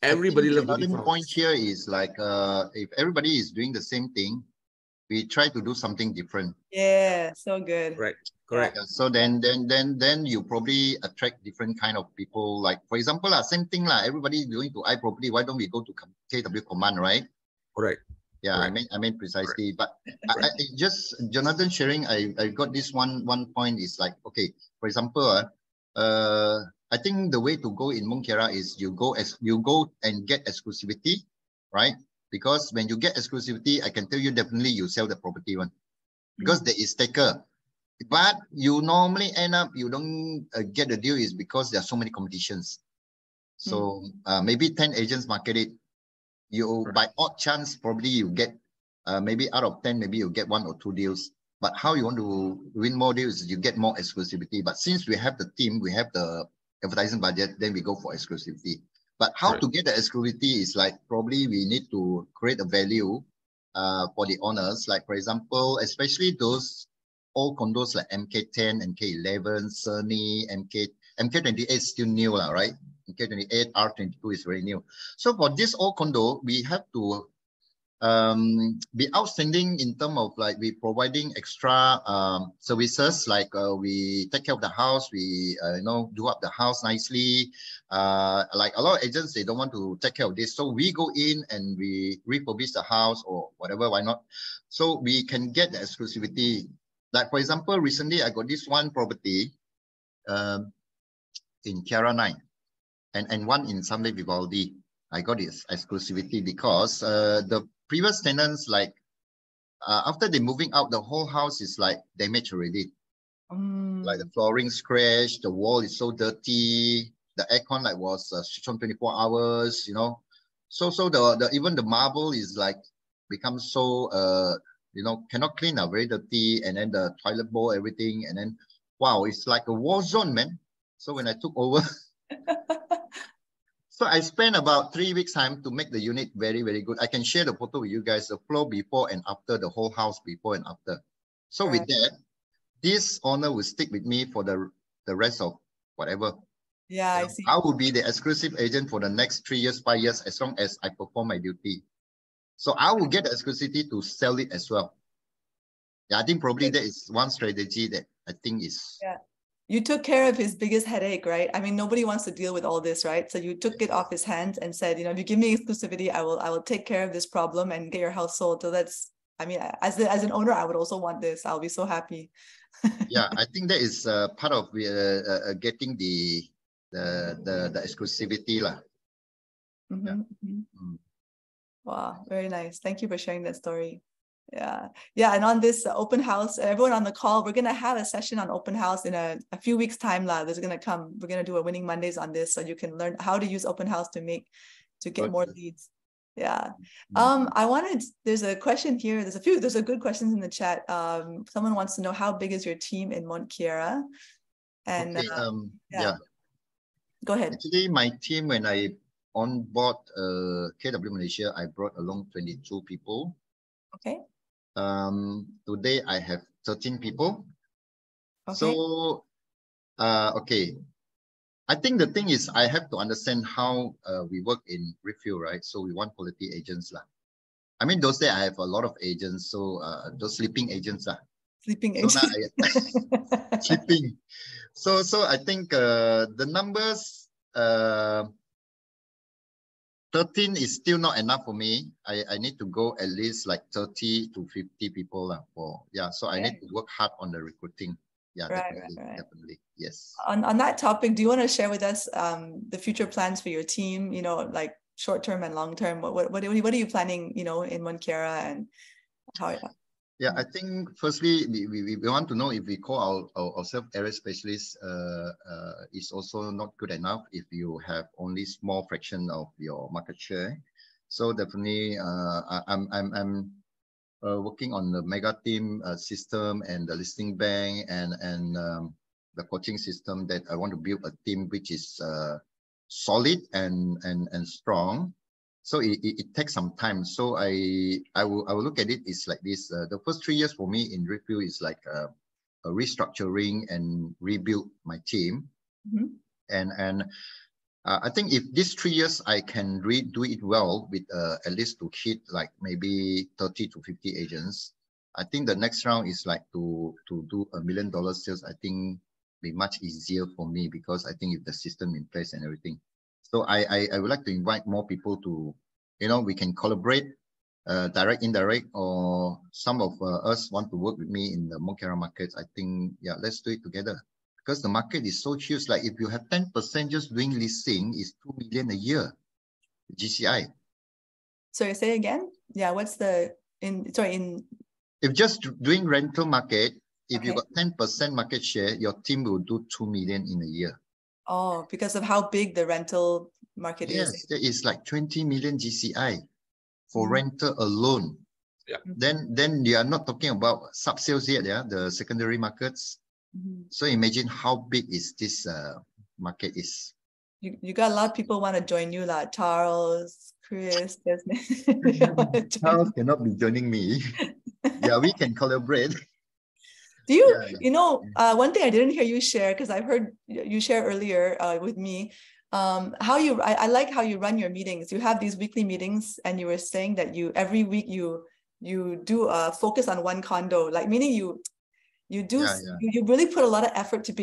Everybody loves beautiful another point houses. here is like if everybody is doing the same thing, we try to do something different. Yeah, so good. Right. Correct. Yeah, so then you probably attract different kind of people. Like for example, same thing everybody going to iProperty. Why don't we go to KW Command, right? Correct. Yeah, correct. I mean precisely. Correct. But I just Jonathan sharing, I got this one point is like, okay, for example, I think the way to go in Mont Kiara is you go and get exclusivity, right? Because when you get exclusivity, I can tell you definitely you sell the property one, because there is taker. But you normally end up, you don't get the deal is because there are so many competitions. So maybe 10 agents market it. You by odd chance, probably you get maybe out of 10, maybe you get 1 or 2 deals. But how you want to win more deals is you get more exclusivity. But since we have the team, we have the advertising budget, then we go for exclusivity. But how to get the exclusivity is like probably we need to create a value for the owners. Like for example, especially those old condos like MK10, MK11, Cerny, MK28 is still new, right? MK28, R22 is very new. So for this old condo, we have to be outstanding in terms of like we providing extra services, like we take care of the house, we do up the house nicely. Like a lot of agents, they don't want to take care of this, so we go in and we refurbish the house or whatever. Why not? So we can get the exclusivity. Like for example, recently I got this one property in Kiara 9. and one in Samle Vivaldi. I got this exclusivity because the previous tenants, like after they moving out, the whole house is like damaged already. Like the flooring scratched, the wall is so dirty, the aircon like was switched on 24 hours, you know. So the even the marble is like become so you know, cannot clean up, very dirty, and then the toilet bowl, everything, and then wow, it's like a war zone, man. So when I took over, so I spent about 3 weeks time to make the unit very, very good. I can share the photo with you guys, the floor before and after, the whole house before and after. So with that, this owner will stick with me for the rest of whatever. Yeah, I see. I will be the exclusive agent for the next 3 years, 5 years, as long as I perform my duty. So I will get the exclusivity to sell it as well. Yeah, I think probably that is one strategy that I think is. Yeah. You took care of his biggest headache, right? I mean, nobody wants to deal with all this, right? So you took it off his hands and said, you know, if you give me exclusivity, I will take care of this problem and get your house sold. So that's, I mean, as an owner, I would also want this. I'll be so happy. Yeah, I think that is part of getting the exclusivity lah. Wow, very nice. Thank you for sharing that story. Yeah. And on this open house, everyone on the call, we're gonna have a session on open house in a few weeks time. We're gonna do a Winning Mondays on this, so you can learn how to use open house to get more leads. Yeah. There's a question here. There's a good questions in the chat. Someone wants to know, how big is your team in Mont Kiara? And yeah. Go ahead. Actually, my team, when I on board KW Malaysia, I brought along 22 people. Okay. Today I have 13 people. Okay. So, okay. I think the thing is I have to understand how we work in Refuel, right? So we want quality agents lah. I mean, those days I have a lot of agents, so those sleeping agents lah. Sleeping agents. Sleeping. So I think the numbers 13 is still not enough for me. I need to go at least like 30 to 50 people for, yeah. So I need to work hard on the recruiting. Yeah, definitely. Yes. On that topic, do you want to share with us the future plans for your team? You know, like short term and long term. What are you planning? You know, in Mont Kiara and how? Yeah, I think firstly we want to know if we call ourselves area specialists is also not good enough if you have only small fraction of your market share. So definitely, I'm working on the mega team system and the listing bank and the coaching system, that I want to build a team which is solid and strong. So it takes some time. So I will look at it. It's like this. The first 3 years for me in Refuel is like a restructuring and rebuild my team. And I think if these 3 years I can do it well with at least to hit like maybe 30 to 50 agents, I think the next round is like to do $1 million sales. I think be much easier for me, because I think if the system in place and everything. So I would like to invite more people to, you know, we can collaborate, direct, indirect, or some of us want to work with me in the Mont Kiara markets. I think, yeah, let's do it together, because the market is so huge. Like if you have 10% just doing listing, is 2 million a year, GCI. Sorry, say again. Yeah, what's the if just doing rental market, if you got 10% market share, your team will do 2 million in a year. Oh, because of how big the rental market is. Yes, there is like 20 million GCI for rental alone. Yeah. Then you are not talking about sub-sales yet, yeah, the secondary markets. So imagine how big is this market is. You got a lot of people want to join you, like Charles, Chris, Charles cannot be joining me. Yeah, we can collaborate. Do you, you know, one thing I didn't hear you share, because I've heard you share earlier with me, I like how you run your meetings. You have these weekly meetings, and you were saying that every week you do focus on one condo, like meaning you really put a lot of effort to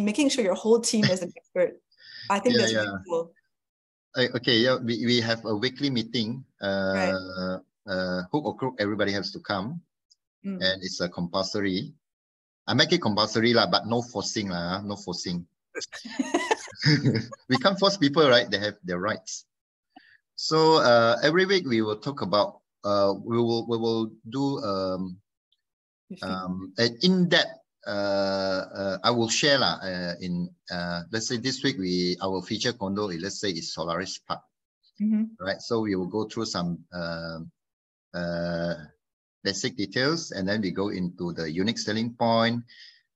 making sure your whole team is an expert. I think that's really cool. Okay, yeah, we have a weekly meeting. Hook or crook, everybody has to come, and it's a compulsory. I make it compulsory lah, but no forcing lah, no forcing. We can't force people, right? They have their rights. So every week we will talk about we will do an in-depth. I will share in let's say this week our feature condo is, let's say, is Solaris Park, right? So we will go through some basic details, and then we go into the unique selling point,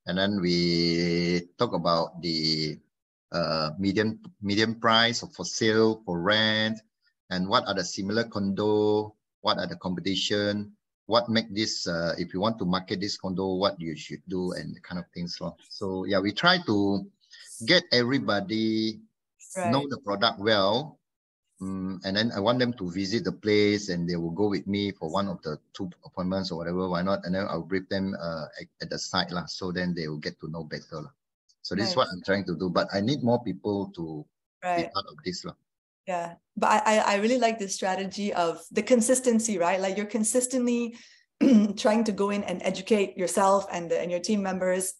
and then we talk about the median price for sale, for rent, and what are the similar condo, what are the competition, what make this, if you want to market this condo, what you should do, and the kind of things. So yeah, we try to get everybody know the product well. And then I want them to visit the place, and they will go with me for one of the 2 appointments or whatever, why not? And then I'll brief them at the site, so then they will get to know better. So this is what I'm trying to do, but I need more people to be part of this. Yeah, but I really like this strategy of the consistency, right? Like you're consistently trying to go in and educate yourself and your team members.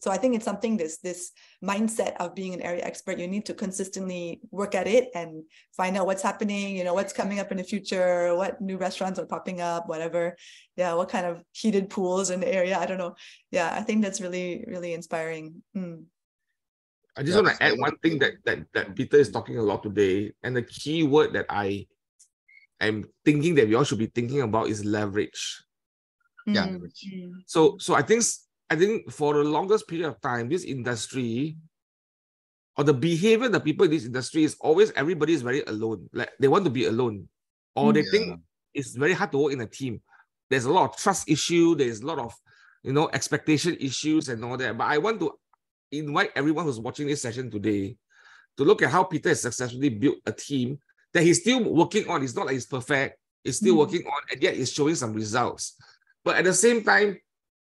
So I think it's something, this mindset of being an area expert, you need to consistently work at it and find out what's happening, what's coming up in the future, what new restaurants are popping up, whatever. Yeah, what kind of heated pools in the area, I don't know. Yeah, I think that's really, really inspiring. I just want to add one thing that Peter is talking a lot today, and the key word that I am thinking that we all should be thinking about is leverage. Yeah. So I think for the longest period of time, this industry, or the behavior of the people in this industry, is always everybody is very alone. Like they want to be alone, or they think it's very hard to work in a team. There's a lot of trust issue. There's a lot of expectation issues and all that. But I want to invite everyone who's watching this session today to look at how Peter has successfully built a team that he's still working on. It's not like he's perfect. He's still working on, and yet he's showing some results. But at the same time,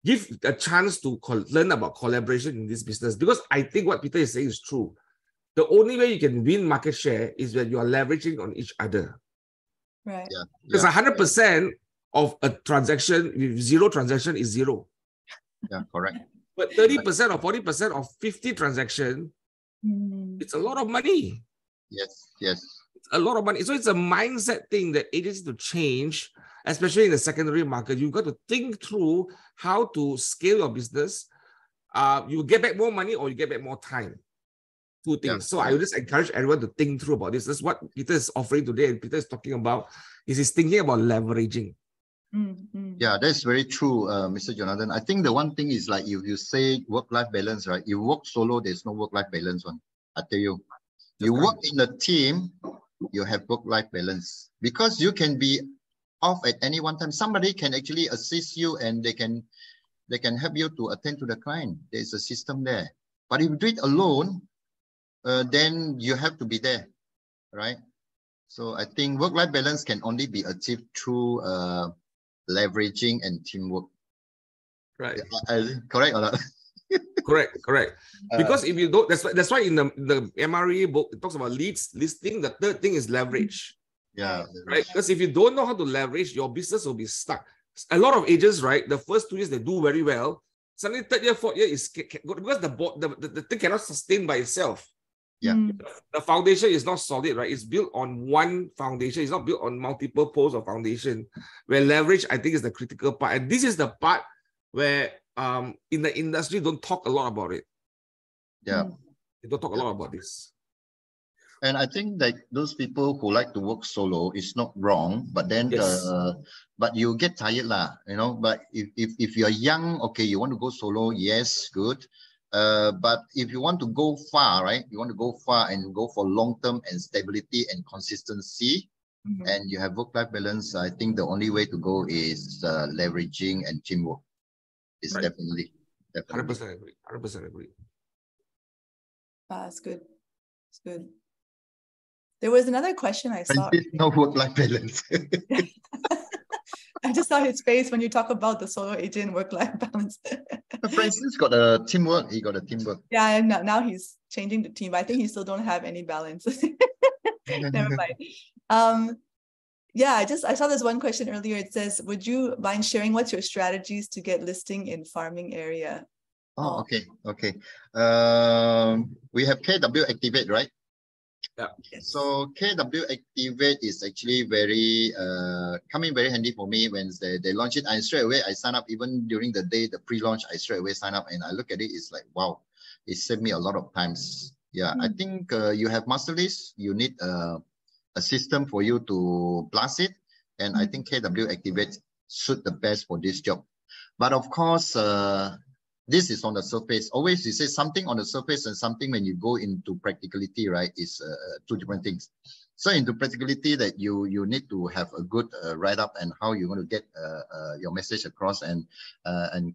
give a chance to learn about collaboration in this business, because I think what Peter is saying is true. The only way you can win market share is when you are leveraging on each other. Right. Yeah. Because 100% of a transaction with 0 transaction is 0. Yeah, correct. But 30% or 40% of 50 transactions, it's a lot of money. Yes. It's a lot of money. So it's a mindset thing that agencies to change, especially in the secondary market. You've got to think through how to scale your business. You get back more money or you get back more time. 2 things. Yeah, so I would just encourage everyone to think through about this. That's what Peter is offering today, and Peter is talking about. He's thinking about leveraging. Yeah, that's very true, Mr. Jonathan. I think the one thing is, like you say work-life balance, right? You work solo, there's no work-life balance one. I tell you, you work in a team, you have work-life balance, because you can be off at any one time. Somebody can actually assist you, and they can help you to attend to the client. There's a system there. But if you do it alone, then you have to be there, right? So I think work-life balance can only be achieved through leveraging and teamwork. Right. Correct or not? Correct. Because if you don't, that's why in the MRE book, it talks about leads, listing. The third thing is leverage. Yeah. Right. Because if you don't know how to leverage, your business will be stuck. A lot of agents, right, the first 2 years they do very well. Suddenly, 3rd year, 4th year is because the thing cannot sustain by itself. Yeah. The foundation is not solid, right? It's built on one foundation. It's not built on multiple poles of foundation. Where leverage, I think, is the critical part. And this is the part where in the industry don't talk a lot about it. Yeah. They don't talk a lot about this. And I think that those people who like to work solo is not wrong, but then but you get tired lah, But if you're young, okay, you want to go solo, yes, good. But if you want to go far, right? You want to go far and go for long-term and stability and consistency, and you have work-life balance, I think the only way to go is leveraging and teamwork. It's definitely. 100% agree. 100% agree. That's good. It's good. There was another question I saw. No work-life balance. I just saw his face when you talk about the solo agent work-life balance. Francis got a teamwork. He got a teamwork. Yeah, and now he's changing the team. But I think he still don't have any balance. Never mind. Yeah, I saw this one question earlier. It says, would you mind sharing what's your strategies to get listing in farming area? Oh, okay, okay. We have KW Activate, right? Yeah. Yes. So KW Activate is actually very coming very handy for me when they launch it. I straight away I sign up, even during the day, the pre-launch, I straight away sign up and I look at it, it's like, wow, it saved me a lot of times. Yeah, I think you have master list, you need a system for you to blast it. And I think KW Activate suit the best for this job. But of course, this is on the surface. Always you say something on the surface and something when you go into practicality, right, is two different things. So into practicality that you need to have a good write-up and how you're going to get your message across and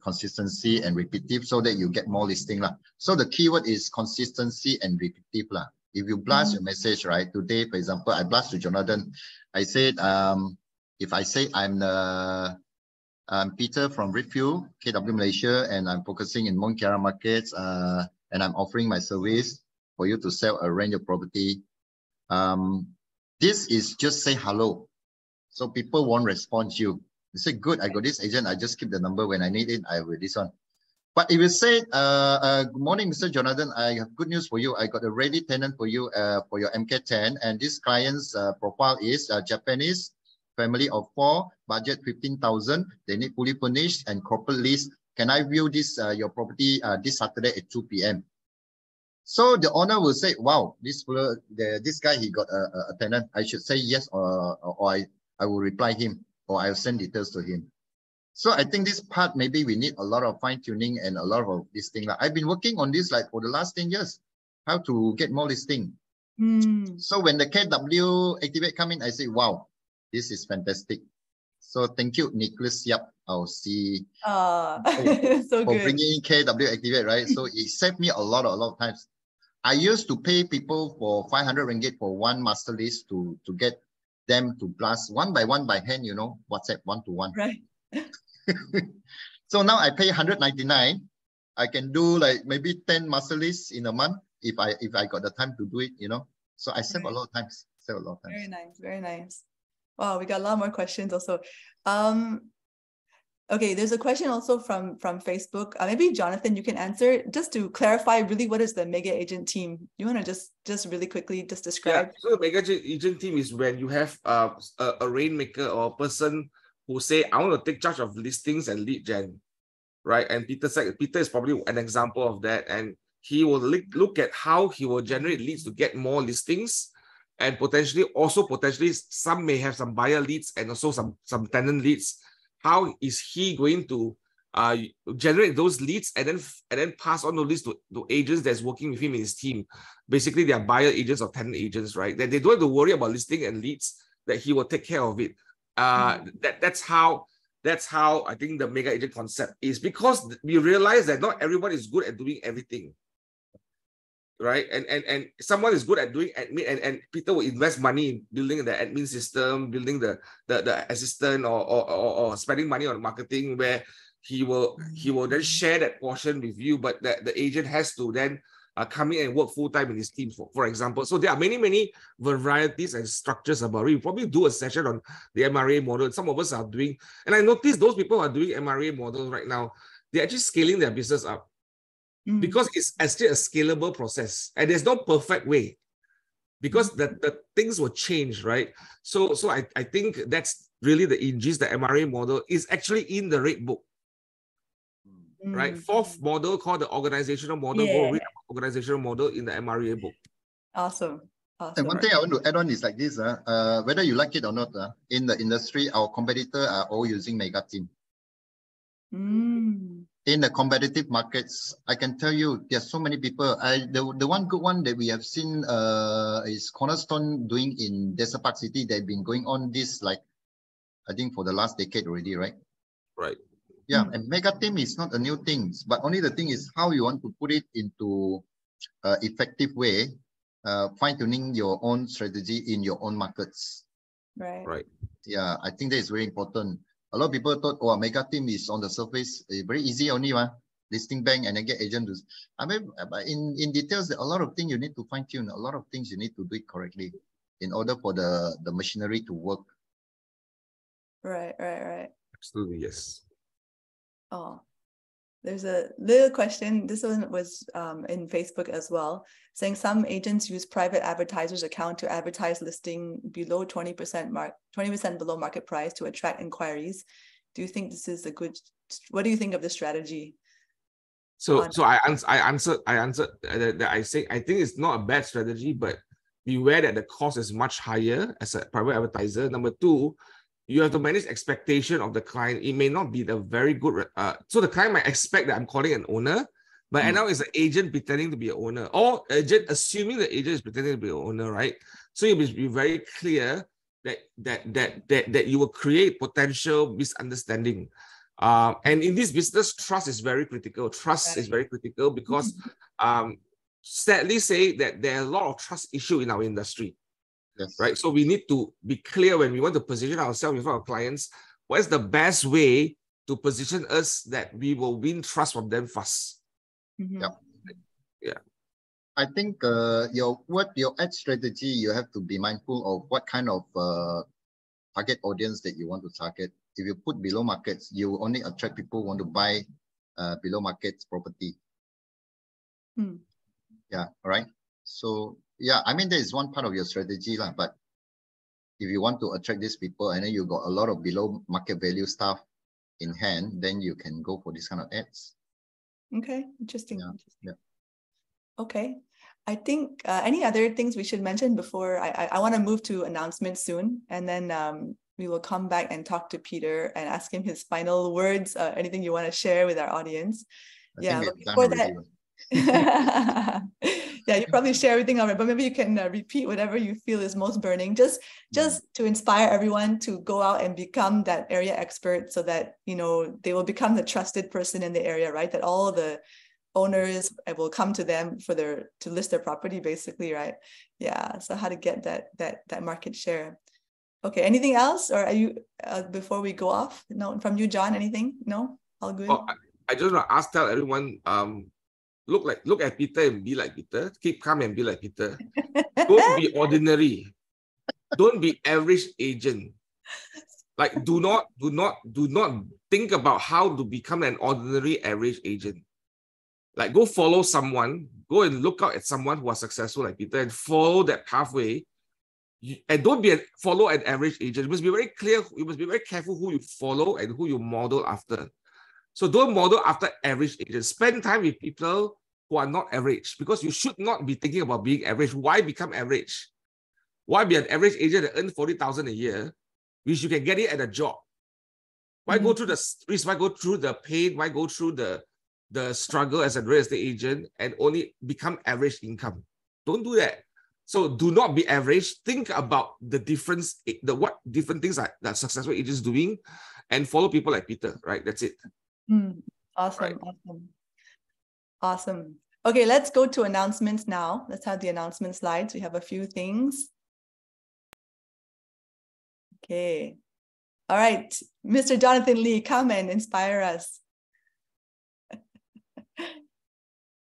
consistency and repetitive so that you get more listing lah. So the keyword is consistency and repetitive lah. If you blast your message, right, today, for example, I blast to Jonathan. I said, if I say I'm Peter from Redfield, KW Malaysia, and I'm focusing in Mont Kiara markets, and I'm offering my service for you to sell a range of property. This is just say hello. So people won't respond to you. You say, good, I got this agent, I just keep the number when I need it, I will this one. But if you say, good morning, Mr. Jonathan, I have good news for you. I got a ready tenant for you for your MK10, and this client's profile is Japanese, family of 4, budget 15,000. They need fully furnished and corporate lease. Can I view this your property this Saturday at 2 p.m.? So the owner will say, wow, this guy, he got a tenant. I should say yes, or I will reply him, or I'll send details to him. So I think this part, maybe we need a lot of fine tuning and a lot of this thing. I've been working on this like for the last 10 years, how to get more listing. So when the KW Activate come in, I say, wow, this is fantastic. So thank you, Nicholas Yap, our CEO, so for good. bringing in KW Activate, right? So it saved me a lot of times. I used to pay people for 500 ringgit for one master list to get them to blast one by hand, you know, WhatsApp one-to-one. Right. So now I pay 199. I can do like maybe 10 master lists in a month if I got the time to do it, you know. So I save a lot of times. Save a lot of times. Very nice, very nice. Wow, we got a lot more questions also. Okay, there's a question also from Facebook. Maybe Jonathan, you can answer just to clarify really what is the mega agent team. You want to just really quickly just describe? Yeah, so the mega agent team is when you have a rainmaker or a person who say, I want to take charge of listings and lead gen, right? And Peter is probably an example of that. And he will look at how he will generate leads to get more listings, and potentially some may have some buyer leads and also some tenant leads. How is he going to generate those leads and then pass on those leads to agents that's working with him in his team? Basically, they are buyer agents or tenant agents, right? That they don't have to worry about listing and leads, that he will take care of it. That's how I think the mega agent concept is, because we realize that not everyone is good at doing everything, right? And someone is good at doing admin, and Peter will invest money in building the admin system, building the assistant, or spending money on marketing, where he will then share that portion with you, but the agent has to then come in and work full-time in his team, for example. So there are many varieties and structures about it. We probably do a session on the MRA model. Some of us are doing, and I noticed those people who are doing MRA models right now, they're actually scaling their business up, because it's still a scalable process, and there's no perfect way, because the things will change, right? So I think that's really the ingest. The MRA model is actually in the Red Book. Right, 4th model called the organizational model. Go read about organizational model in the MREA book. Awesome. And one thing I want to add on is like this, whether you like it or not, in the industry, our competitors are all using mega team. In the competitive markets, I can tell you there's so many people. The one good one that we have seen is Cornerstone doing in Desert Park City. They've been going on this, like, I think for the last decade already, right? Right. Yeah, and mega team is not a new thing, but only the thing is how you want to put it into effective way, fine-tuning your own strategy in your own markets. Right. Yeah, I think that is very important. A lot of people thought, oh, a mega team is on the surface, very easy only, listing bank and then get agent to. I mean, in details, a lot of things you need to fine-tune, a lot of things you need to do it correctly in order for the machinery to work. Right. Absolutely, yes. Oh, There's a little question. This one was in Facebook as well, saying some agents use private advertisers' account to advertise listing below 20% below market price to attract inquiries. Do you think this is a good? What do you think of this strategy? So I answered that I think it's not a bad strategy, but beware that the cost is much higher as a private advertiser. Number two, you have to manage expectation of the client. It may not be the very good. So the client might expect that I'm calling an owner, but now it's an agent pretending to be an owner, or agent assuming the agent is pretending to be an owner, right? So you must be very clear that you will create potential misunderstanding. And in this business, trust is very critical. Trust is very critical because sadly say that there are a lot of trust issues in our industry. Yes. Right. So we need to be clear when we want to position ourselves in front of clients. What is the best way to position us that we will win trust from them fast? Yeah. I think your ad strategy, you have to be mindful of what kind of target audience that you want to target. If you put below markets, you only attract people who want to buy below markets property. Yeah, right. So yeah, I mean, there is one part of your strategy, but if you want to attract these people and then you got a lot of below market value stuff in hand, then you can go for this kind of ads. Okay, interesting. Yeah. Okay, I think any other things we should mention before I want to move to announcements soon, and then we will come back and talk to Peter and ask him his final words. Anything you want to share with our audience? But before that. Yeah, you probably share everything already, but maybe you can repeat whatever you feel is most burning, just to inspire everyone to go out and become that area expert, so that they will become the trusted person in the area, right? That all the owners will come to them to list their property, basically, right? Yeah. So how to get that market share? Okay. Anything else, or are you before we go off? No, from you, John. Anything? No, all good. Oh, I just want to tell everyone. Look at Peter and be like Peter. Keep calm and be like Peter. Don't be ordinary. Don't be average agent. Like do not think about how to become an ordinary average agent. Like go follow someone. Go and look out at someone who are successful like Peter and follow that pathway. And don't follow an average agent. You must be very clear. You must be very careful who you follow and who you model after. So don't model after average agents. Spend time with people who are not average, because you should not be thinking about being average. Why become average? Why be an average agent that earns 40,000 a year, which you can get it at a job? Why go through the risk? Why go through the pain? Why go through the struggle as a real estate agent and only become average income? Don't do that. So do not be average. Think about the difference, what different things that successful agents doing, and follow people like Peter, right? That's it. Awesome. Right. Awesome. Okay, let's go to announcements now. Let's have the announcement slides. We have a few things. Okay. All right, Mr. Jonathan Lee, come and inspire us.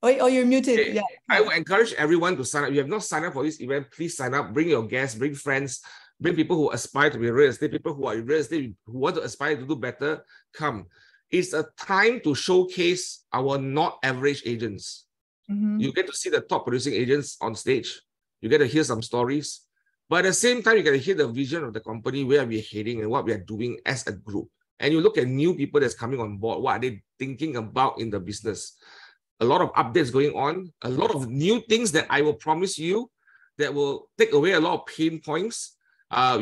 Oh, you're muted. Okay. Yeah. I will encourage everyone to sign up. If you have not signed up for this event, please sign up. Bring your guests, bring friends, bring people who aspire to be real estate, people who are in real estate, who want to aspire to do better. Come. It's a time to showcase our not average agents. You get to see the top producing agents on stage. You get to hear some stories. But at the same time, you get to hear the vision of the company, where we're heading and what we are doing as a group. And you look at new people that's coming on board. What are they thinking about in the business? A lot of updates going on, a lot of new things that I will promise you that will take away a lot of pain points.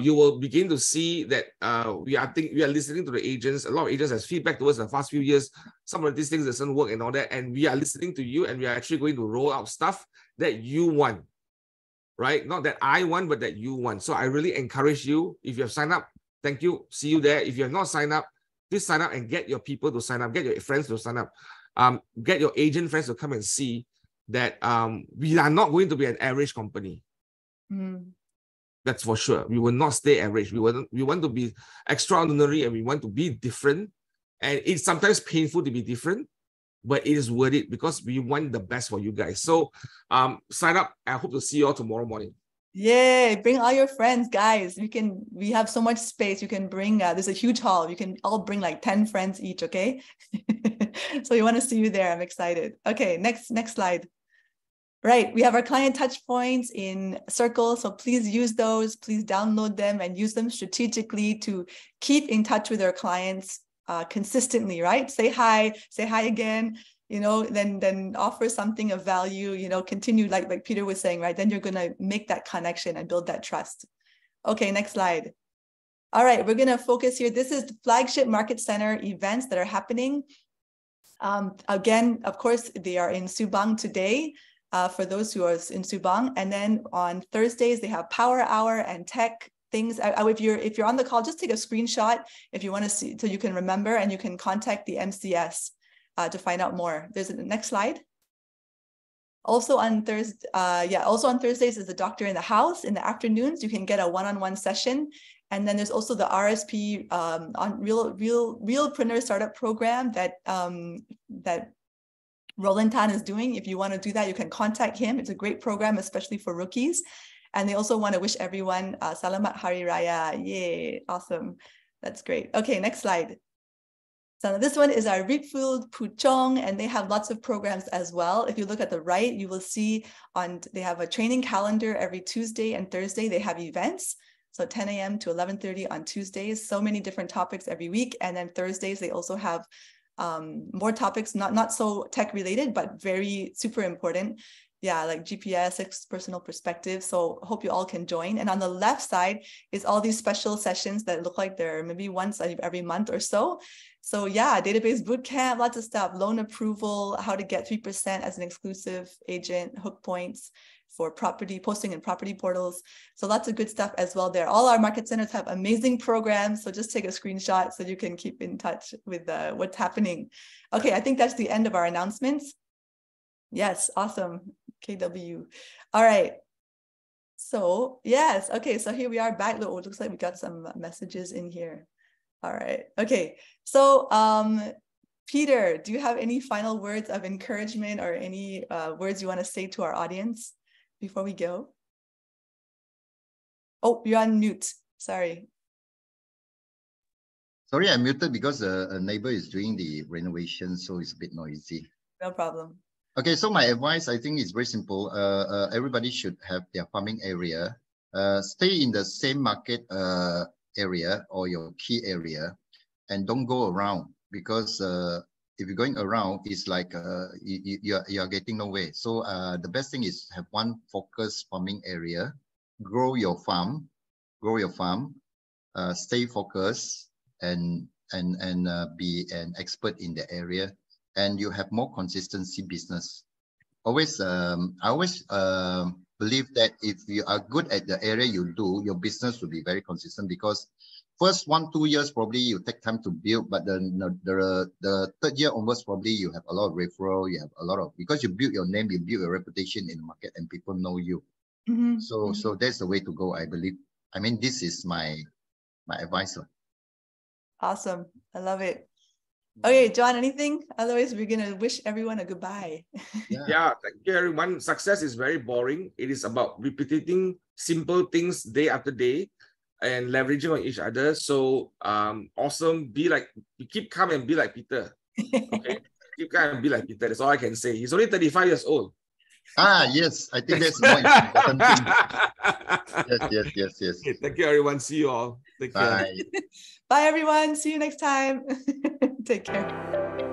You will begin to see that we are listening to the agents. A lot of agents has feedback to us in the past few years. Some of these things doesn't work and all that. And we are listening to you, and we are actually going to roll out stuff that you want, right? Not that I want, but that you want. So I really encourage you, if you have signed up, thank you. See you there. If you have not signed up, please sign up and get your people to sign up. Get your friends to sign up. Get your agent friends to come and see that we are not going to be an average company. That's for sure. We will not stay average. We want to be extraordinary, and we want to be different. And it's sometimes painful to be different, but it is worth it because we want the best for you guys. So sign up. I hope to see you all tomorrow morning. Yay, bring all your friends, guys. We have so much space. You can bring, there's a huge hall. You can all bring like 10 friends each, okay? So we want to see you there. I'm excited. Okay, next slide. Right, we have our client touch points in Circle, so please use those. Please download them and use them strategically to keep in touch with our clients consistently, right? Say hi again, then offer something of value, continue like Peter was saying, right? Then you're going to make that connection and build that trust. Okay, next slide. All right, we're going to focus here. This is the Flagship Market Center events that are happening. Again, of course, they are in Subang today. For those who are in Subang, and then on Thursdays they have Power Hour and tech things. If you're on the call, just take a screenshot if you want to see, so you can remember, and you can contact the MCS to find out more. There's the next slide. Also on Thursdays is the Doctor in the House. In the afternoons, you can get a one-on-one session. And then there's also the RSP on Real Printer Startup Program that Roland Tan is doing. If you want to do that, you can contact him. It's a great program, especially for rookies. And they also want to wish everyone Selamat Hari Raya. Yay, awesome. That's great. Okay, next slide. So this one is our Reapfield Puchong, and they have lots of programs as well. If you look at the right, you will see they have a training calendar every Tuesday and Thursday. They have events. So 10 a.m. to 11:30 on Tuesdays. So many different topics every week. And then Thursdays, they also have more topics, not so tech related, but very super important. Yeah, like GPS, personal perspective. So hope you all can join. And on the left side is all these special sessions that look like they're maybe once every month or so. So yeah, database bootcamp, lots of stuff, loan approval, how to get 3% as an exclusive agent, hook points for property posting in property portals. So lots of good stuff as well there. All our market centers have amazing programs. So just take a screenshot so you can keep in touch with what's happening. Okay, I think that's the end of our announcements. Yes, awesome. KW. All right. So yes, okay. So here we are back. Look, it looks like we got some messages in here. All right. Okay. So Peter, do you have any final words of encouragement or any words you want to say to our audience before we go? Oh, you're on mute. Sorry. Sorry, I muted because a neighbor is doing the renovation, so it's a bit noisy. No problem. Okay, so my advice, I think, is very simple. Everybody should have their farming area. Stay in the same market area or your key area, and don't go around, because if you're going around, it's like you're getting nowhere. So the best thing is have one focused farming area, grow your farm, stay focused, and be an expert in the area, and you have more consistency business. I always believe that if you are good at the area you do, your business will be very consistent, because first 1-2 years probably you take time to build, but then the third year onwards probably you have a lot of referral, you have a lot of, because you build your name, you build your reputation in the market, and people know you. So that's the way to go, I believe. I mean, this is my advice. Awesome. I love it. Okay, John, anything? Otherwise, we're going to wish everyone a goodbye. Yeah, thank you, everyone. Success is very boring. It is about repeating simple things day after day and leveraging on each other. So awesome. Keep calm and be like Peter. Okay? Keep calm and be like Peter. That's all I can say. He's only 35 years old. Yes, I think that's more important thing. Yes. Okay, thank you, everyone. See you all. Take care. Bye. Bye, everyone. See you next time. Take care.